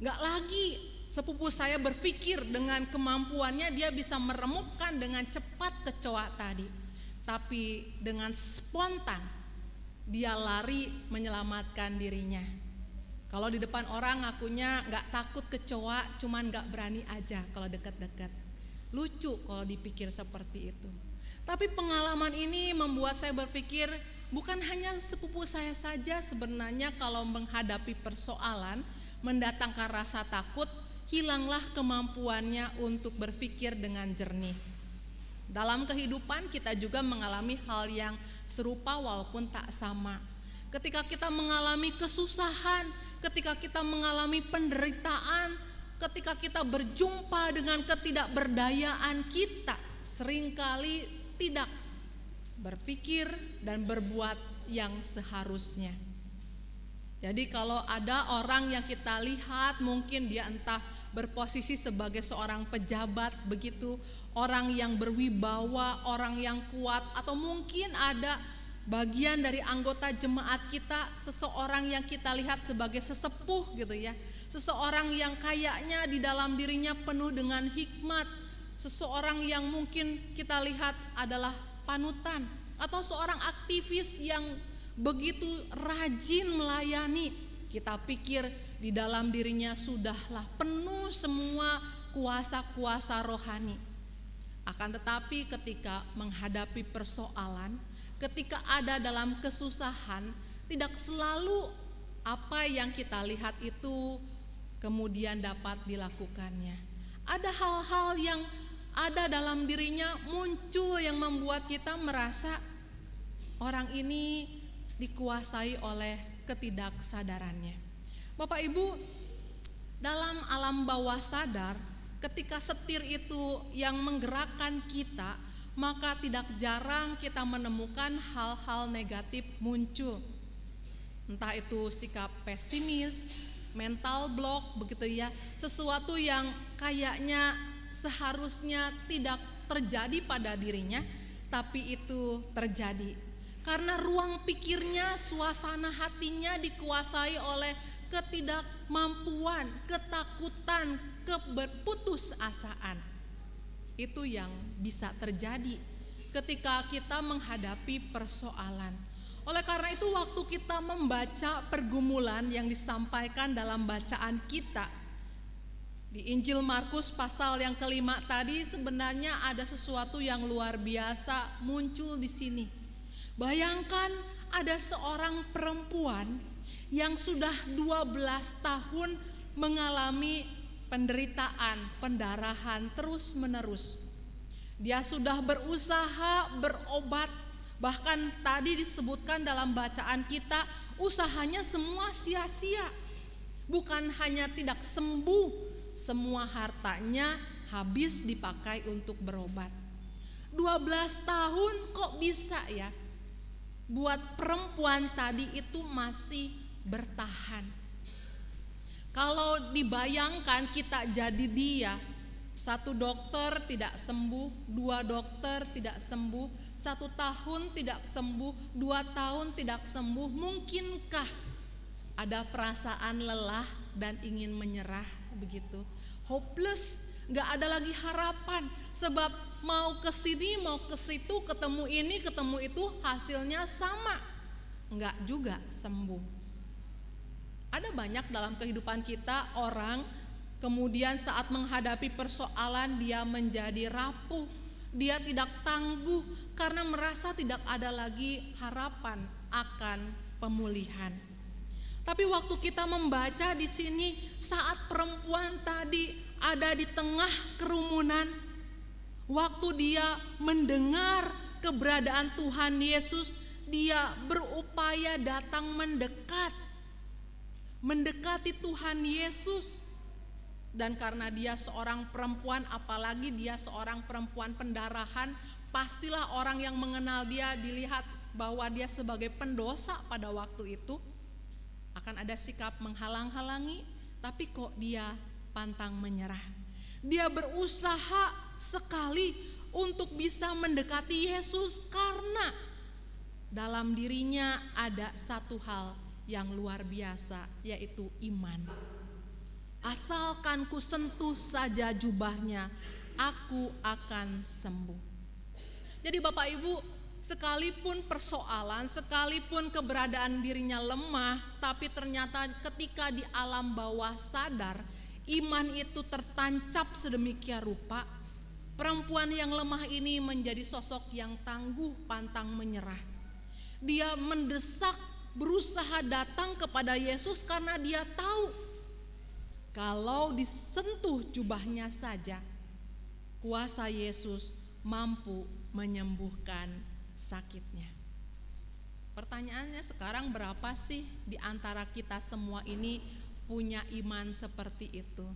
Gak lagi sepupu saya berpikir dengan kemampuannya dia bisa meremukkan dengan cepat kecoa tadi, tapi dengan spontan dia lari menyelamatkan dirinya. Kalau di depan orang ngakunya gak takut kecoa, cuman gak berani aja kalau deket-deket. Lucu kalau dipikir seperti itu. Tapi pengalaman ini membuat saya berpikir, bukan hanya sepupu saya saja sebenarnya kalau menghadapi persoalan, mendatangkan rasa takut, hilanglah kemampuannya untuk berpikir dengan jernih. Dalam kehidupan kita juga mengalami hal yang serupa walaupun tak sama. Ketika kita mengalami kesusahan, ketika kita mengalami penderitaan, ketika kita berjumpa dengan ketidakberdayaan kita, seringkali tidak berpikir dan berbuat yang seharusnya. Jadi kalau ada orang yang kita lihat mungkin dia entah berposisi sebagai seorang pejabat begitu, orang yang berwibawa, orang yang kuat, atau mungkin ada bagian dari anggota jemaat kita, seseorang yang kita lihat sebagai sesepuh gitu ya, seseorang yang kayaknya di dalam dirinya penuh dengan hikmat, seseorang yang mungkin kita lihat adalah panutan, atau seorang aktivis yang begitu rajin melayani, kita pikir di dalam dirinya sudahlah penuh semua kuasa-kuasa rohani. Akan tetapi ketika menghadapi persoalan, ketika ada dalam kesusahan, tidak selalu apa yang kita lihat itu kemudian dapat dilakukannya. Ada hal-hal yang ada dalam dirinya muncul yang membuat kita merasa orang ini dikuasai oleh ketidaksadarannya. Bapak Ibu, dalam alam bawah sadar, ketika setir itu yang menggerakkan kita, maka tidak jarang kita menemukan hal-hal negatif muncul. Entah itu sikap pesimis, mental block begitu ya, sesuatu yang kayaknya seharusnya tidak terjadi pada dirinya, tapi itu terjadi. Karena ruang pikirnya, suasana hatinya dikuasai oleh ketidakmampuan, ketakutan, keberputusasaan. Itu yang bisa terjadi ketika kita menghadapi persoalan. Oleh karena itu waktu kita membaca pergumulan yang disampaikan dalam bacaan kita di Injil Markus pasal yang kelima tadi, sebenarnya ada sesuatu yang luar biasa muncul di sini. Bayangkan ada seorang perempuan yang sudah 12 tahun mengalami penderitaan, pendarahan terus menerus. Dia sudah berusaha berobat, bahkan tadi disebutkan dalam bacaan kita, usahanya semua sia-sia. Bukan hanya tidak sembuh, semua hartanya habis dipakai untuk berobat. 12 tahun kok bisa ya buat perempuan tadi itu masih bertahan. Kalau dibayangkan kita jadi dia, 1 dokter tidak sembuh, 2 dokter tidak sembuh, 1 tahun tidak sembuh, 2 tahun tidak sembuh, mungkinkah ada perasaan lelah dan ingin menyerah begitu? Hopeless, gak ada lagi harapan, sebab mau ke sini mau ke situ, ketemu ini ketemu itu, hasilnya sama, enggak juga sembuh. Ada banyak dalam kehidupan kita orang kemudian saat menghadapi persoalan dia menjadi rapuh, dia tidak tangguh karena merasa tidak ada lagi harapan akan pemulihan. Tapi waktu kita membaca di sini, saat perempuan tadi ada di tengah kerumunan, waktu dia mendengar keberadaan Tuhan Yesus, dia berupaya datang mendekati Tuhan Yesus. Dan karena dia seorang perempuan, apalagi dia seorang perempuan pendarahan, pastilah orang yang mengenal dia dilihat bahwa dia sebagai pendosa pada waktu itu. Akan ada sikap menghalang-halangi, tapi kok dia pantang menyerah. Dia berusaha sekali untuk bisa mendekati Yesus karena dalam dirinya ada satu hal yang luar biasa, yaitu iman. Asalkan ku sentuh saja jubahnya, aku akan sembuh. Jadi Bapak Ibu, sekalipun persoalan, sekalipun keberadaan dirinya lemah, tapi ternyata ketika di alam bawah sadar, iman itu tertancap sedemikian rupa, perempuan yang lemah ini menjadi sosok yang tangguh pantang menyerah. Dia mendesak, berusaha datang kepada Yesus karena dia tahu kalau disentuh jubahnya saja, kuasa Yesus mampu menyembuhkan sakitnya. Pertanyaannya sekarang, berapa sih di antara kita semua ini punya iman seperti itu?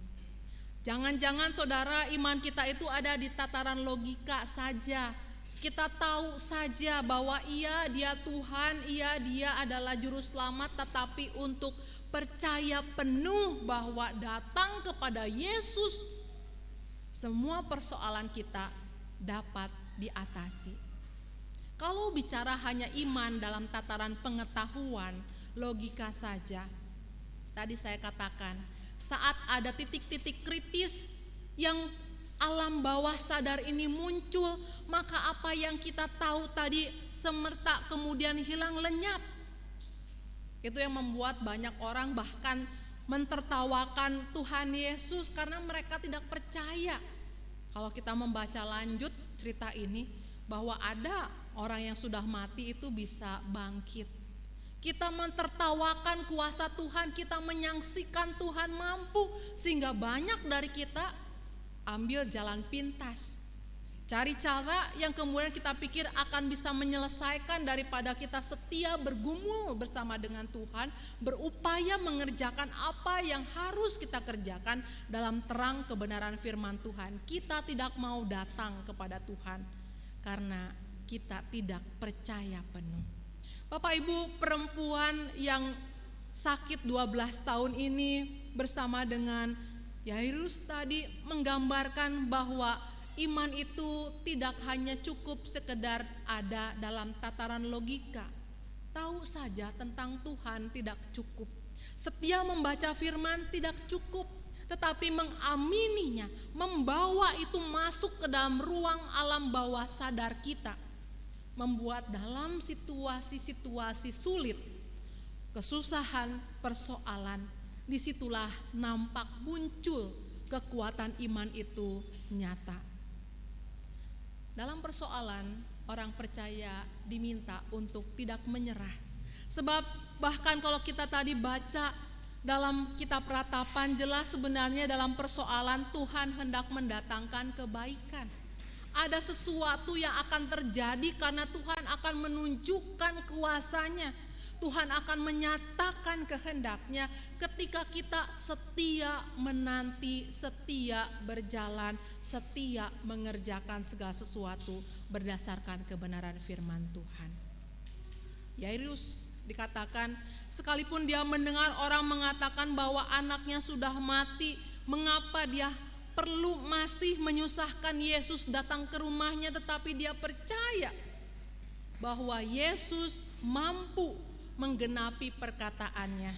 Jangan-jangan saudara, iman kita itu ada di tataran logika saja. Kita tahu saja bahwa iya dia Tuhan, iya dia adalah juru selamat, tetapi untuk percaya penuh bahwa datang kepada Yesus, semua persoalan kita dapat diatasi. Kalau bicara hanya iman dalam tataran pengetahuan, logika saja, tadi saya katakan, saat ada titik-titik kritis yang alam bawah sadar ini muncul, maka apa yang kita tahu tadi semerta kemudian hilang lenyap. Itu yang membuat banyak orang bahkan mentertawakan Tuhan Yesus karena mereka tidak percaya. Kalau kita membaca lanjut cerita ini, bahwa ada orang yang sudah mati itu bisa bangkit. Kita mentertawakan kuasa Tuhan, kita menyaksikan Tuhan mampu, sehingga banyak dari kita ambil jalan pintas, cari cara yang kemudian kita pikir akan bisa menyelesaikan daripada kita setia bergumul bersama dengan Tuhan, berupaya mengerjakan apa yang harus kita kerjakan dalam terang kebenaran firman Tuhan. Kita tidak mau datang kepada Tuhan karena kita tidak percaya penuh. Bapak Ibu, perempuan yang sakit 12 tahun ini bersama dengan Yairus tadi menggambarkan bahwa iman itu tidak hanya cukup sekedar ada dalam tataran logika. Tahu saja tentang Tuhan tidak cukup. Setia membaca firman tidak cukup, tetapi mengamininya, membawa itu masuk ke dalam ruang alam bawah sadar kita, membuat dalam situasi-situasi sulit, kesusahan, persoalan, disitulah nampak muncul kekuatan iman itu nyata. Dalam persoalan, orang percaya diminta untuk tidak menyerah. Sebab bahkan kalau kita tadi baca dalam kitab Ratapan, jelas sebenarnya dalam persoalan Tuhan hendak mendatangkan kebaikan. Ada sesuatu yang akan terjadi karena Tuhan akan menunjukkan kuasanya. Tuhan akan menyatakan kehendaknya ketika kita setia menanti, setia berjalan, setia mengerjakan segala sesuatu berdasarkan kebenaran firman Tuhan. Yairus dikatakan, sekalipun dia mendengar orang mengatakan bahwa anaknya sudah mati, mengapa dia perlu masih menyusahkan Yesus datang ke rumahnya, tetapi dia percaya bahwa Yesus mampu menggenapi perkataannya.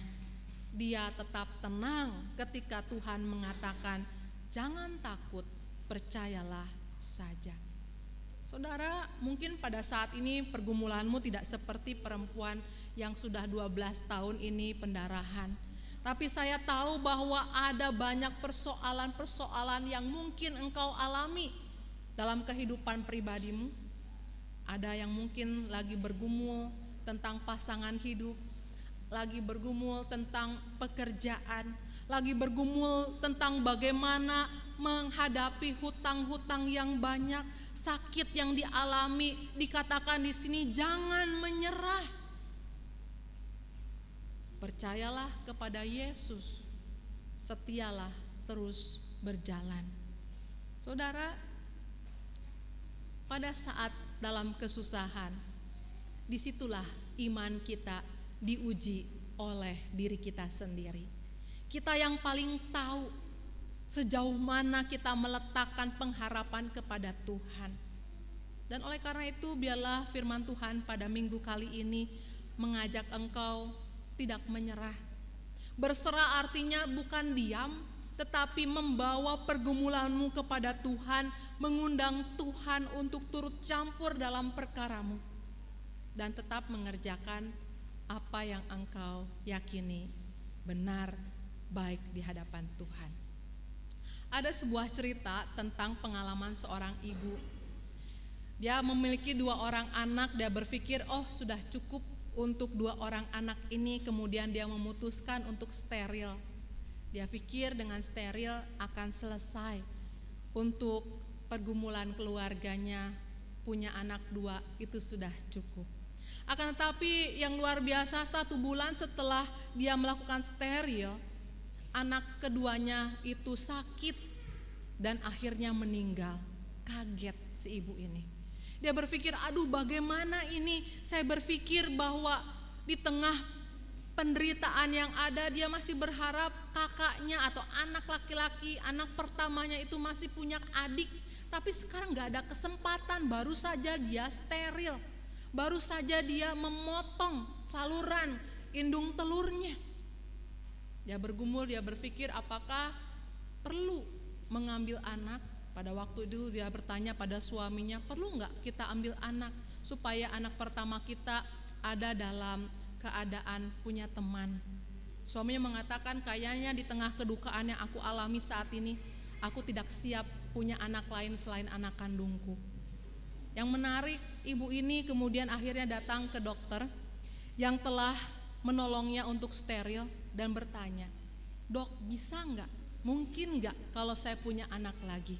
Dia tetap tenang ketika Tuhan mengatakan, jangan takut, percayalah saja. Saudara, mungkin pada saat ini pergumulanmu tidak seperti perempuan yang sudah 12 tahun ini pendarahan. Tapi saya tahu bahwa ada banyak persoalan-persoalan yang mungkin engkau alami dalam kehidupan pribadimu. Ada yang mungkin lagi bergumul tentang pasangan hidup, lagi bergumul tentang pekerjaan, lagi bergumul tentang bagaimana menghadapi hutang-hutang yang banyak, sakit yang dialami. Dikatakan di sini jangan menyerah. Percayalah kepada Yesus, setialah terus berjalan. Saudara, pada saat dalam kesusahan, disitulah iman kita diuji oleh diri kita sendiri. Kita yang paling tahu sejauh mana kita meletakkan pengharapan kepada Tuhan. Dan oleh karena itu, biarlah firman Tuhan pada minggu kali ini mengajak engkau tidak menyerah. Berserah artinya bukan diam, tetapi membawa pergumulanmu kepada Tuhan, mengundang Tuhan untuk turut campur dalam perkaramu. dan tetap mengerjakan apa yang engkau yakini benar, baik di hadapan Tuhan. Ada sebuah cerita tentang pengalaman seorang ibu. Dia memiliki 2 orang anak, dia berpikir, oh sudah cukup untuk 2 orang anak ini, kemudian dia memutuskan untuk steril. Dia pikir dengan steril akan selesai untuk pergumulan keluarganya, punya anak 2 itu sudah cukup. Akan tetapi yang luar biasa, 1 bulan setelah dia melakukan steril, anak keduanya itu sakit dan akhirnya meninggal. Kaget si ibu ini. Dia berpikir, aduh bagaimana ini, saya berpikir bahwa di tengah penderitaan yang ada dia masih berharap kakaknya atau anak laki-laki, anak pertamanya itu masih punya adik. Tapi sekarang gak ada kesempatan, baru saja dia steril. Baru saja dia memotong saluran indung telurnya. Dia bergumul, dia berpikir apakah perlu mengambil anak. Pada waktu itu dia bertanya pada suaminya, perlu nggak kita ambil anak supaya anak pertama kita ada dalam keadaan punya teman. Suaminya mengatakan, kayaknya di tengah kedukaan yang aku alami saat ini, aku tidak siap punya anak lain selain anak kandungku. Yang menarik, ibu ini kemudian akhirnya datang ke dokter yang telah menolongnya untuk steril dan bertanya, dok bisa nggak, mungkin nggak kalau saya punya anak lagi?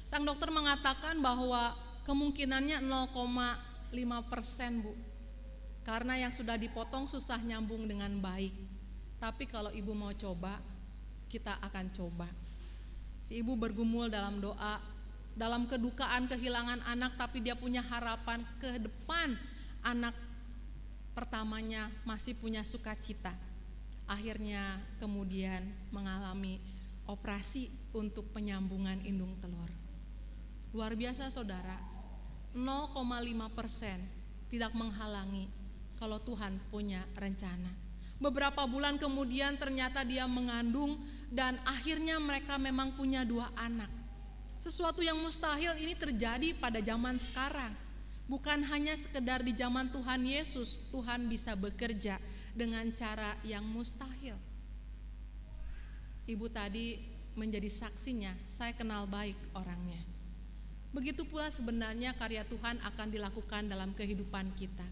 Sang dokter mengatakan bahwa kemungkinannya 0,5% bu, karena yang sudah dipotong susah nyambung dengan baik. Tapi kalau ibu mau coba, kita akan coba. Si ibu bergumul dalam doa, dalam kedukaan kehilangan anak, tapi dia punya harapan ke depan anak pertamanya masih punya sukacita. Akhirnya kemudian mengalami operasi untuk penyambungan indung telur. Luar biasa saudara, 0,5% tidak menghalangi kalau Tuhan punya rencana. Beberapa bulan kemudian ternyata dia mengandung dan akhirnya mereka memang punya 2 anak. Sesuatu yang mustahil ini terjadi pada zaman sekarang. Bukan hanya sekedar di zaman Tuhan Yesus, Tuhan bisa bekerja dengan cara yang mustahil. Ibu tadi menjadi saksinya, saya kenal baik orangnya. Begitu pula sebenarnya karya Tuhan akan dilakukan dalam kehidupan kita.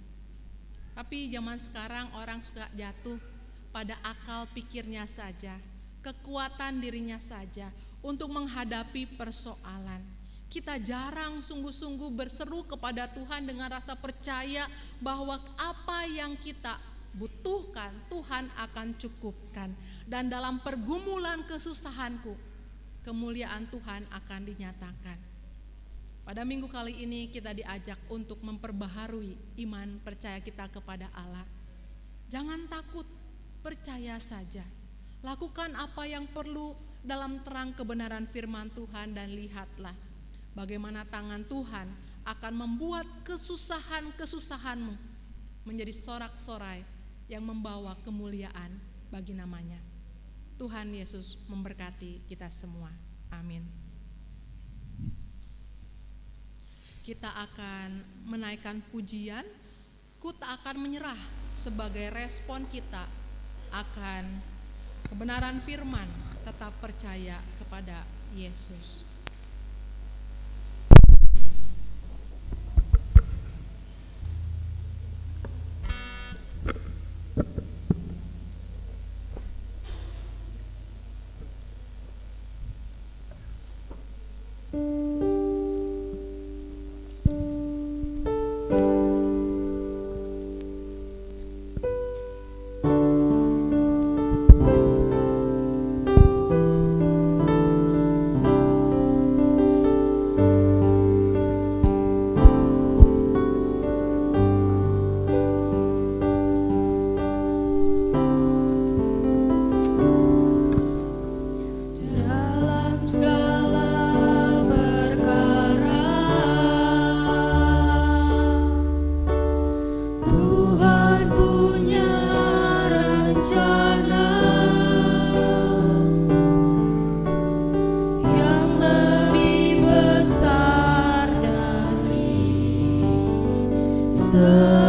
Tapi zaman sekarang orang suka jatuh pada akal pikirnya saja, kekuatan dirinya saja untuk menghadapi persoalan. Kita jarang sungguh-sungguh berseru kepada Tuhan dengan rasa percaya bahwa apa yang kita butuhkan Tuhan akan cukupkan. Dan dalam pergumulan kesusahanku, kemuliaan Tuhan akan dinyatakan. Pada minggu kali ini kita diajak untuk memperbaharui iman percaya kita kepada Allah. Jangan takut, percaya saja. Lakukan apa yang perlu dalam terang kebenaran firman Tuhan dan lihatlah bagaimana tangan Tuhan akan membuat kesusahan-kesusahanmu menjadi sorak-sorai yang membawa kemuliaan bagi namanya. Tuhan Yesus memberkati kita semua. Amin. Kita akan menaikkan pujian, ku tak akan menyerah sebagai respon kita akan kebenaran firman, tetap percaya kepada Yesus. So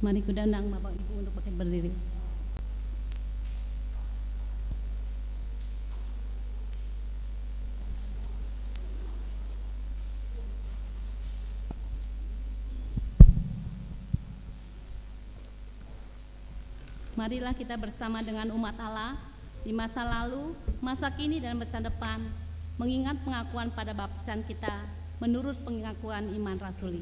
Mari kita undang Bapak Ibu untuk berdiri. Marilah kita bersama dengan umat Allah di masa lalu, masa kini dan masa depan, mengingat pengakuan pada baptisan kita menurut pengakuan iman rasuli.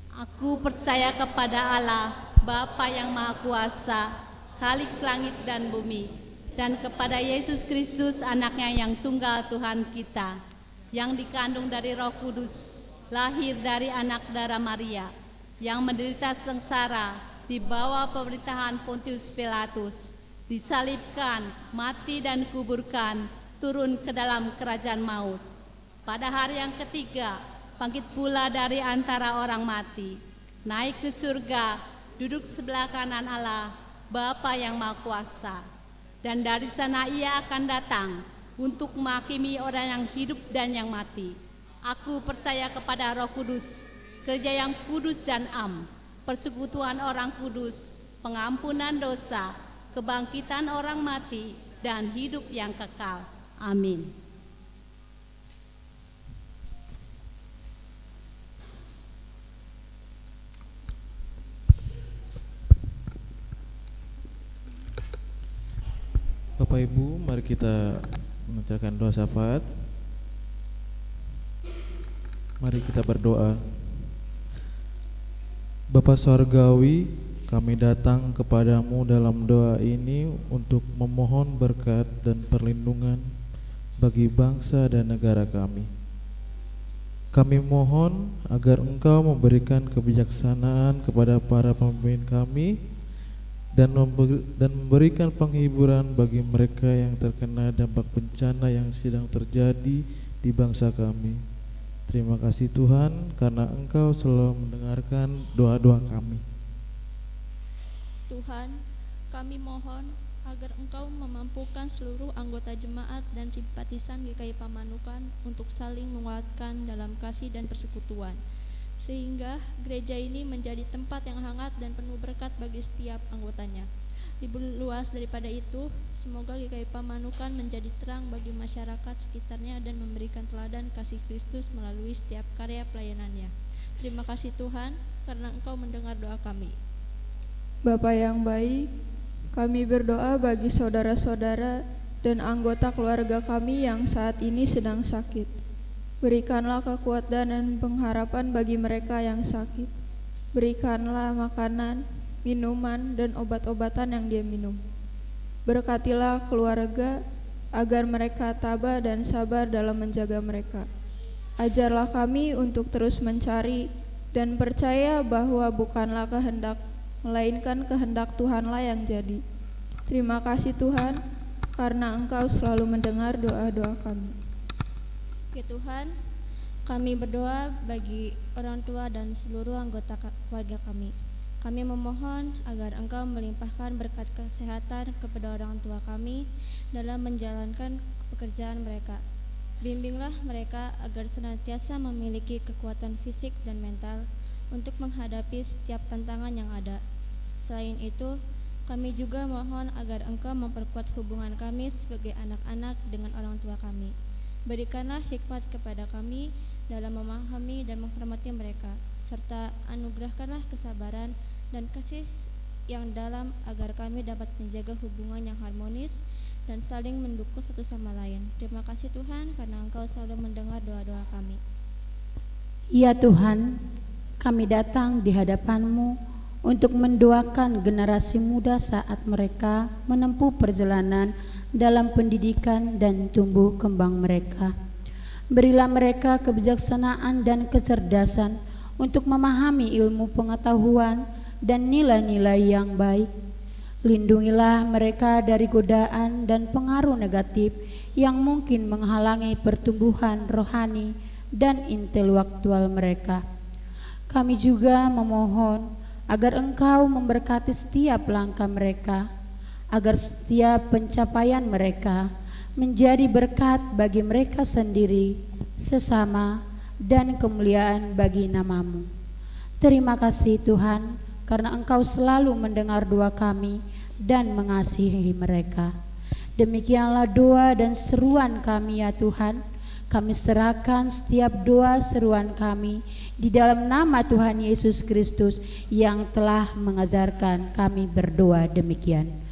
Aku percaya kepada Allah, Bapa yang Maha Kuasa, Khalik langit dan bumi, dan kepada Yesus Kristus anaknya yang tunggal Tuhan kita, yang dikandung dari Roh Kudus, lahir dari anak darah Maria, yang menderita sengsara di bawah pemerintahan Pontius Pilatus, disalibkan, mati dan kuburkan, turun ke dalam kerajaan maut. Pada hari yang ketiga, bangkit pula dari antara orang mati, naik ke surga, duduk sebelah kanan Allah, Bapa yang Maha Kuasa. Dan dari sana ia akan datang untuk menghakimi orang yang hidup dan yang mati. Aku percaya kepada Roh Kudus, gereja yang kudus dan am, persekutuan orang kudus, pengampunan dosa, kebangkitan orang mati, dan hidup yang kekal. Amin. Bapak Ibu, mari kita mengucapkan doa syafaat. Mari kita berdoa. Bapa Sorgawi, kami datang kepadamu dalam doa ini untuk memohon berkat dan perlindungan bagi bangsa dan negara kami. Kami mohon agar Engkau memberikan kebijaksanaan kepada para pemimpin kami dan memberikan penghiburan bagi mereka yang terkena dampak bencana yang sedang terjadi di bangsa kami. Terima kasih Tuhan karena Engkau selalu mendengarkan doa-doa kami. Tuhan, kami mohon agar Engkau memampukan seluruh anggota jemaat dan simpatisan GKI Pamanukan untuk saling menguatkan dalam kasih dan persekutuan, sehingga gereja ini menjadi tempat yang hangat dan penuh berkat bagi setiap anggotanya. Lebih luas daripada itu, semoga GKI Pamanukan menjadi terang bagi masyarakat sekitarnya dan memberikan teladan kasih Kristus melalui setiap karya pelayanannya. Terima kasih Tuhan, karena Engkau mendengar doa kami. Bapa yang baik, kami berdoa bagi saudara-saudara dan anggota keluarga kami yang saat ini sedang sakit. Berikanlah kekuatan dan pengharapan bagi mereka yang sakit. Berikanlah makanan, minuman, dan obat-obatan yang dia minum. Berkatilah keluarga agar mereka tabah dan sabar dalam menjaga mereka. Ajarlah kami untuk terus mencari dan percaya bahwa bukanlah kehendak, melainkan kehendak Tuhanlah yang jadi. Terima kasih Tuhan, karena Engkau selalu mendengar doa-doa kami. Ya Tuhan, kami berdoa bagi orang tua dan seluruh anggota keluarga kami. Kami memohon agar Engkau melimpahkan berkat kesehatan kepada orang tua kami dalam menjalankan pekerjaan mereka. Bimbinglah mereka agar senantiasa memiliki kekuatan fisik dan mental untuk menghadapi setiap tantangan yang ada. Selain itu, kami juga mohon agar Engkau memperkuat hubungan kami sebagai anak-anak dengan orang tua kami. Berikanlah hikmat kepada kami dalam memahami dan menghormati mereka, serta anugerahkanlah kesabaran dan kasih yang dalam agar kami dapat menjaga hubungan yang harmonis dan saling mendukung satu sama lain. Terima kasih Tuhan, karena Engkau selalu mendengar doa-doa kami. Ya Tuhan, kami datang di hadapan-Mu untuk mendoakan generasi muda saat mereka menempuh perjalanan dalam pendidikan dan tumbuh kembang mereka. Berilah mereka kebijaksanaan dan kecerdasan untuk memahami ilmu pengetahuan dan nilai-nilai yang baik. Lindungilah mereka dari godaan dan pengaruh negatif yang mungkin menghalangi pertumbuhan rohani dan intelektual mereka. Kami juga memohon agar Engkau memberkati setiap langkah mereka, agar setiap pencapaian mereka menjadi berkat bagi mereka sendiri, sesama, dan kemuliaan bagi nama-Mu. Terima kasih Tuhan, karena Engkau selalu mendengar doa kami dan mengasihi mereka. Demikianlah doa dan seruan kami ya Tuhan. Kami serahkan setiap doa seruan kami di dalam nama Tuhan Yesus Kristus yang telah mengajarkan kami berdoa demikian.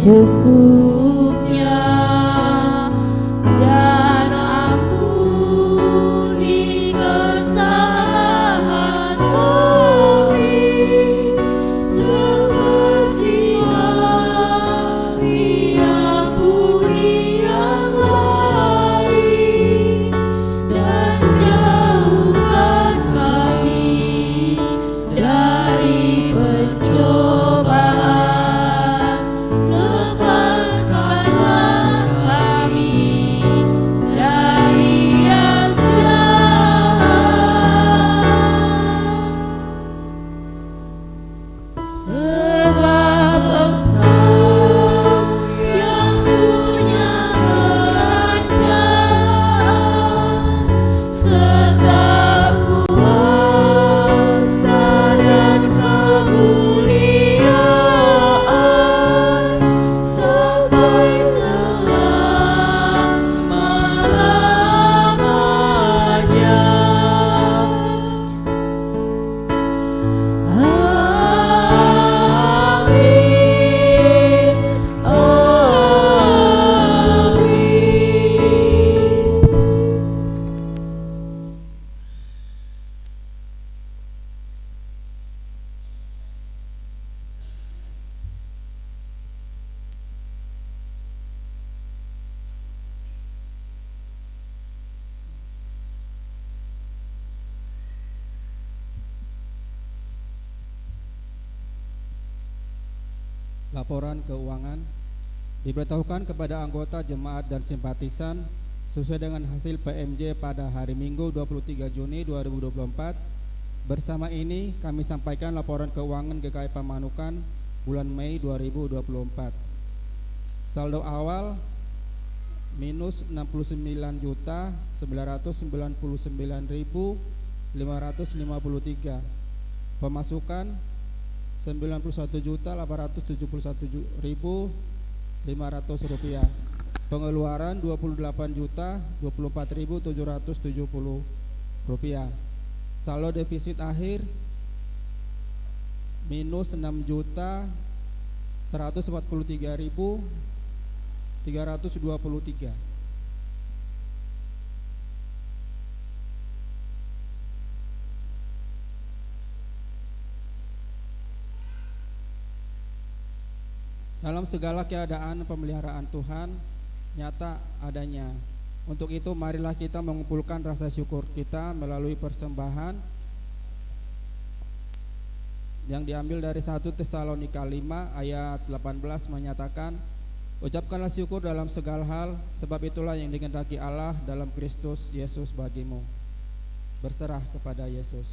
secukupnya, dan ampuni kesalahan kami seperti kami ampuni yang lain, dan jauhkan kami dari pencobaan. Laporan keuangan diberitahukan kepada anggota jemaat dan simpatisan sesuai dengan hasil PMJ pada hari Minggu 23 Juni 2024. Bersama ini kami sampaikan laporan keuangan GKI Pamanukan bulan Mei 2024. Saldo awal minus 69.999.553. Pemasukan 91.871.500 rupiah. Pengeluaran 28.024.770 rupiah. Saldo defisit akhir minus 6.143.323. Dalam segala keadaan pemeliharaan Tuhan nyata adanya. Untuk itu marilah kita mengumpulkan rasa syukur kita melalui persembahan yang diambil dari 1 Tesalonika 5 ayat 18 menyatakan, ucapkanlah syukur dalam segala hal, sebab itulah yang dikehendaki Allah dalam Kristus Yesus bagimu. Berserah kepada Yesus.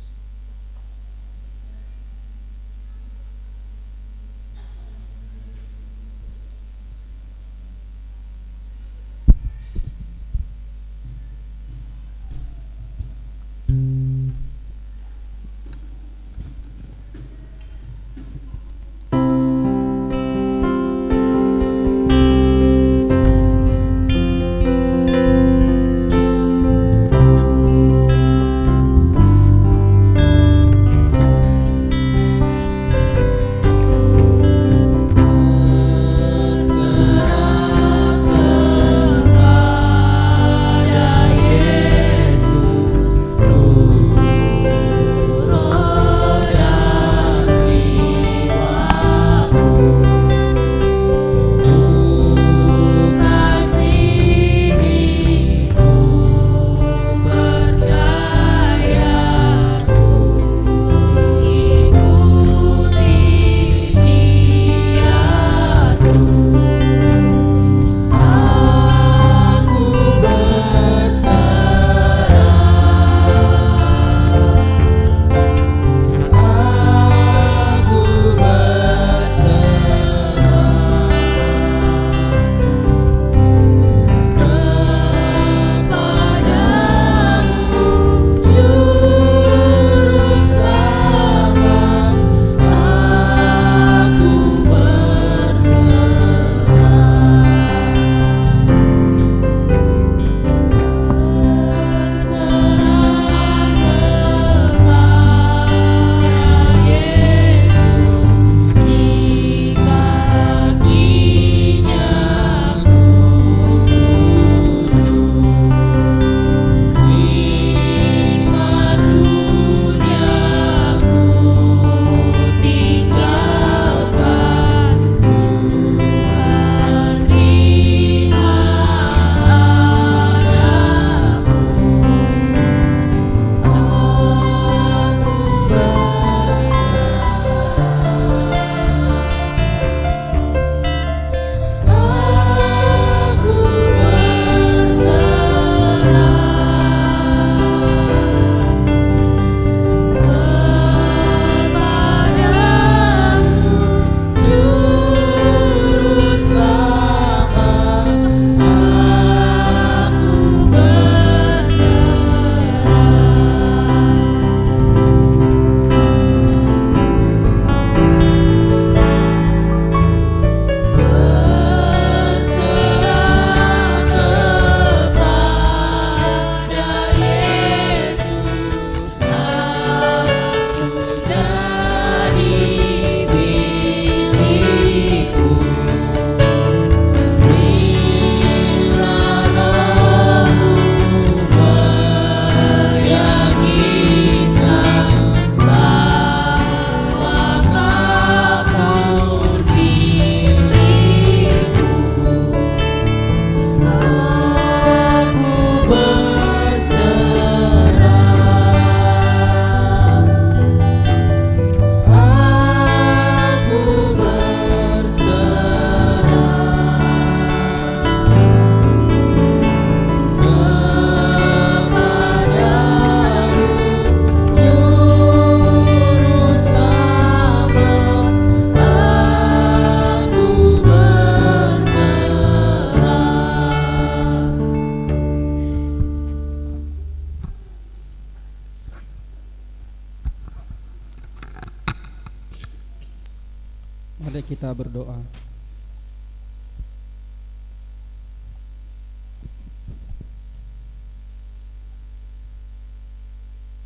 kita berdoa.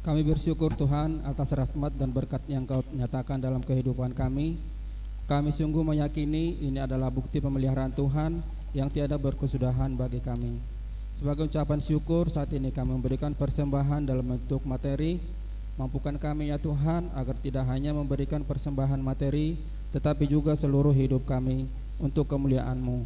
Kami bersyukur Tuhan atas rahmat dan berkat yang Kau nyatakan dalam kehidupan kami. Kami sungguh meyakini ini adalah bukti pemeliharaan Tuhan yang tiada berkesudahan bagi kami. Sebagai ucapan syukur, saat ini kami memberikan persembahan dalam bentuk materi. Mampukan kami ya Tuhan agar tidak hanya memberikan persembahan materi, tetapi juga seluruh hidup kami untuk kemuliaan-Mu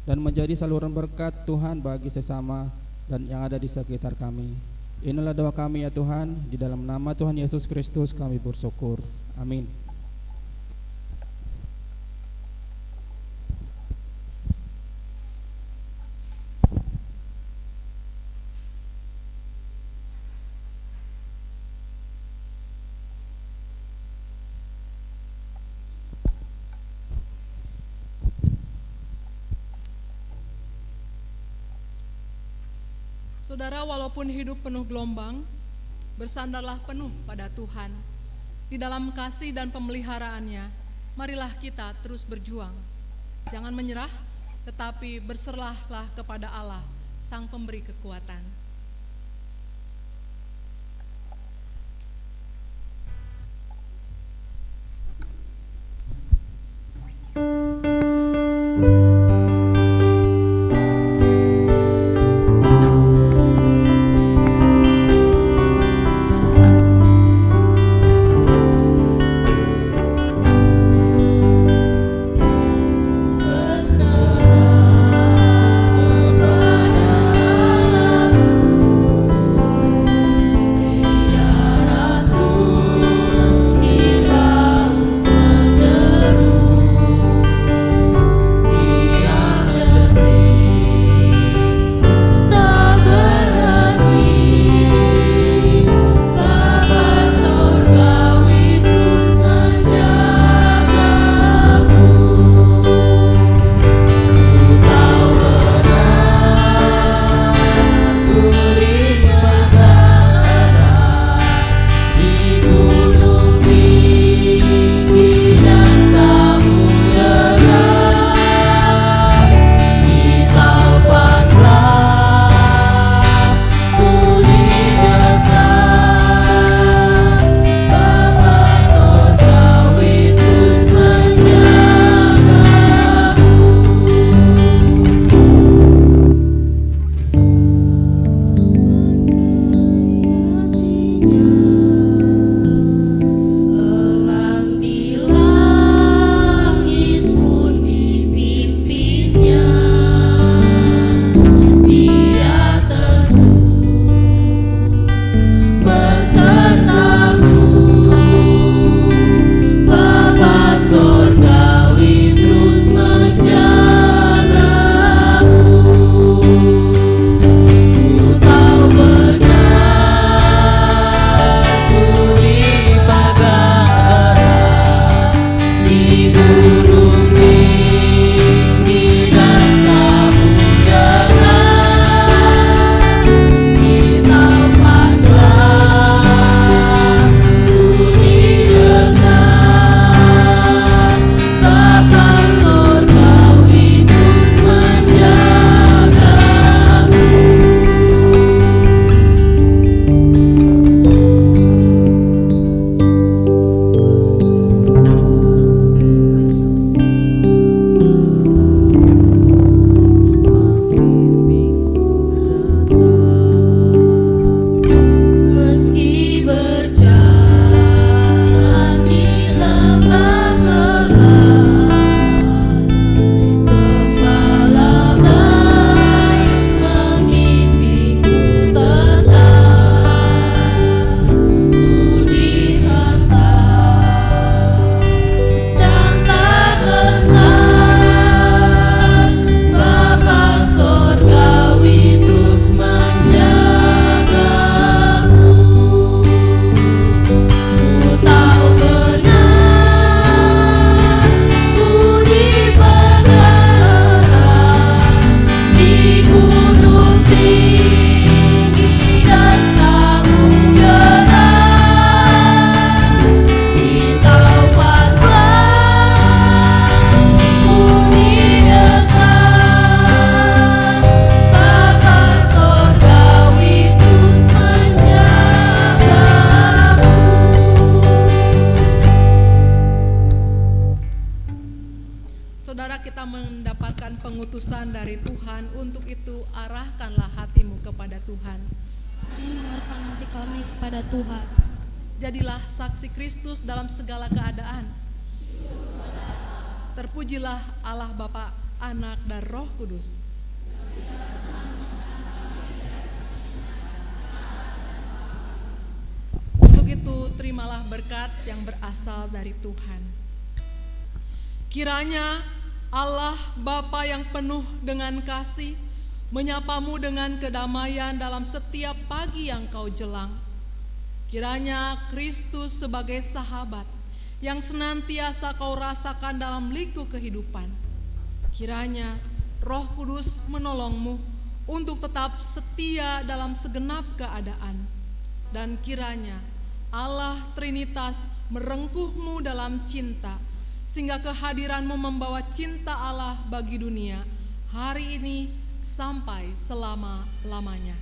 dan menjadi saluran berkat Tuhan bagi sesama dan yang ada di sekitar kami. Inilah doa kami ya Tuhan, di dalam nama Tuhan Yesus Kristus kami bersyukur. Amin. Saudara, walaupun hidup penuh gelombang, bersandarlah penuh pada Tuhan. Di dalam kasih dan pemeliharaannya, marilah kita terus berjuang. Jangan menyerah, tetapi berserahlah kepada Allah, Sang Pemberi kekuatan. Dia mendapatkan pengutusan dari Tuhan. Untuk itu arahkanlah hatimu kepada Tuhan. Kami mengarahkan hati kami kepada Tuhan. Jadilah saksi Kristus dalam segala keadaan. Terpujilah Allah Bapa, Anak, dan Roh Kudus. Untuk itu terimalah berkat yang berasal dari Tuhan. Kiranya Allah Bapa yang penuh dengan kasih menyapamu dengan kedamaian dalam setiap pagi yang kau jelang. Kiranya Kristus sebagai sahabat yang senantiasa kau rasakan dalam liku kehidupan. Kiranya Roh Kudus menolongmu untuk tetap setia dalam segenap keadaan. Dan kiranya Allah Trinitas merengkuhmu dalam cinta, sehingga kehadiranmu membawa cinta Allah bagi dunia hari ini sampai selama-lamanya.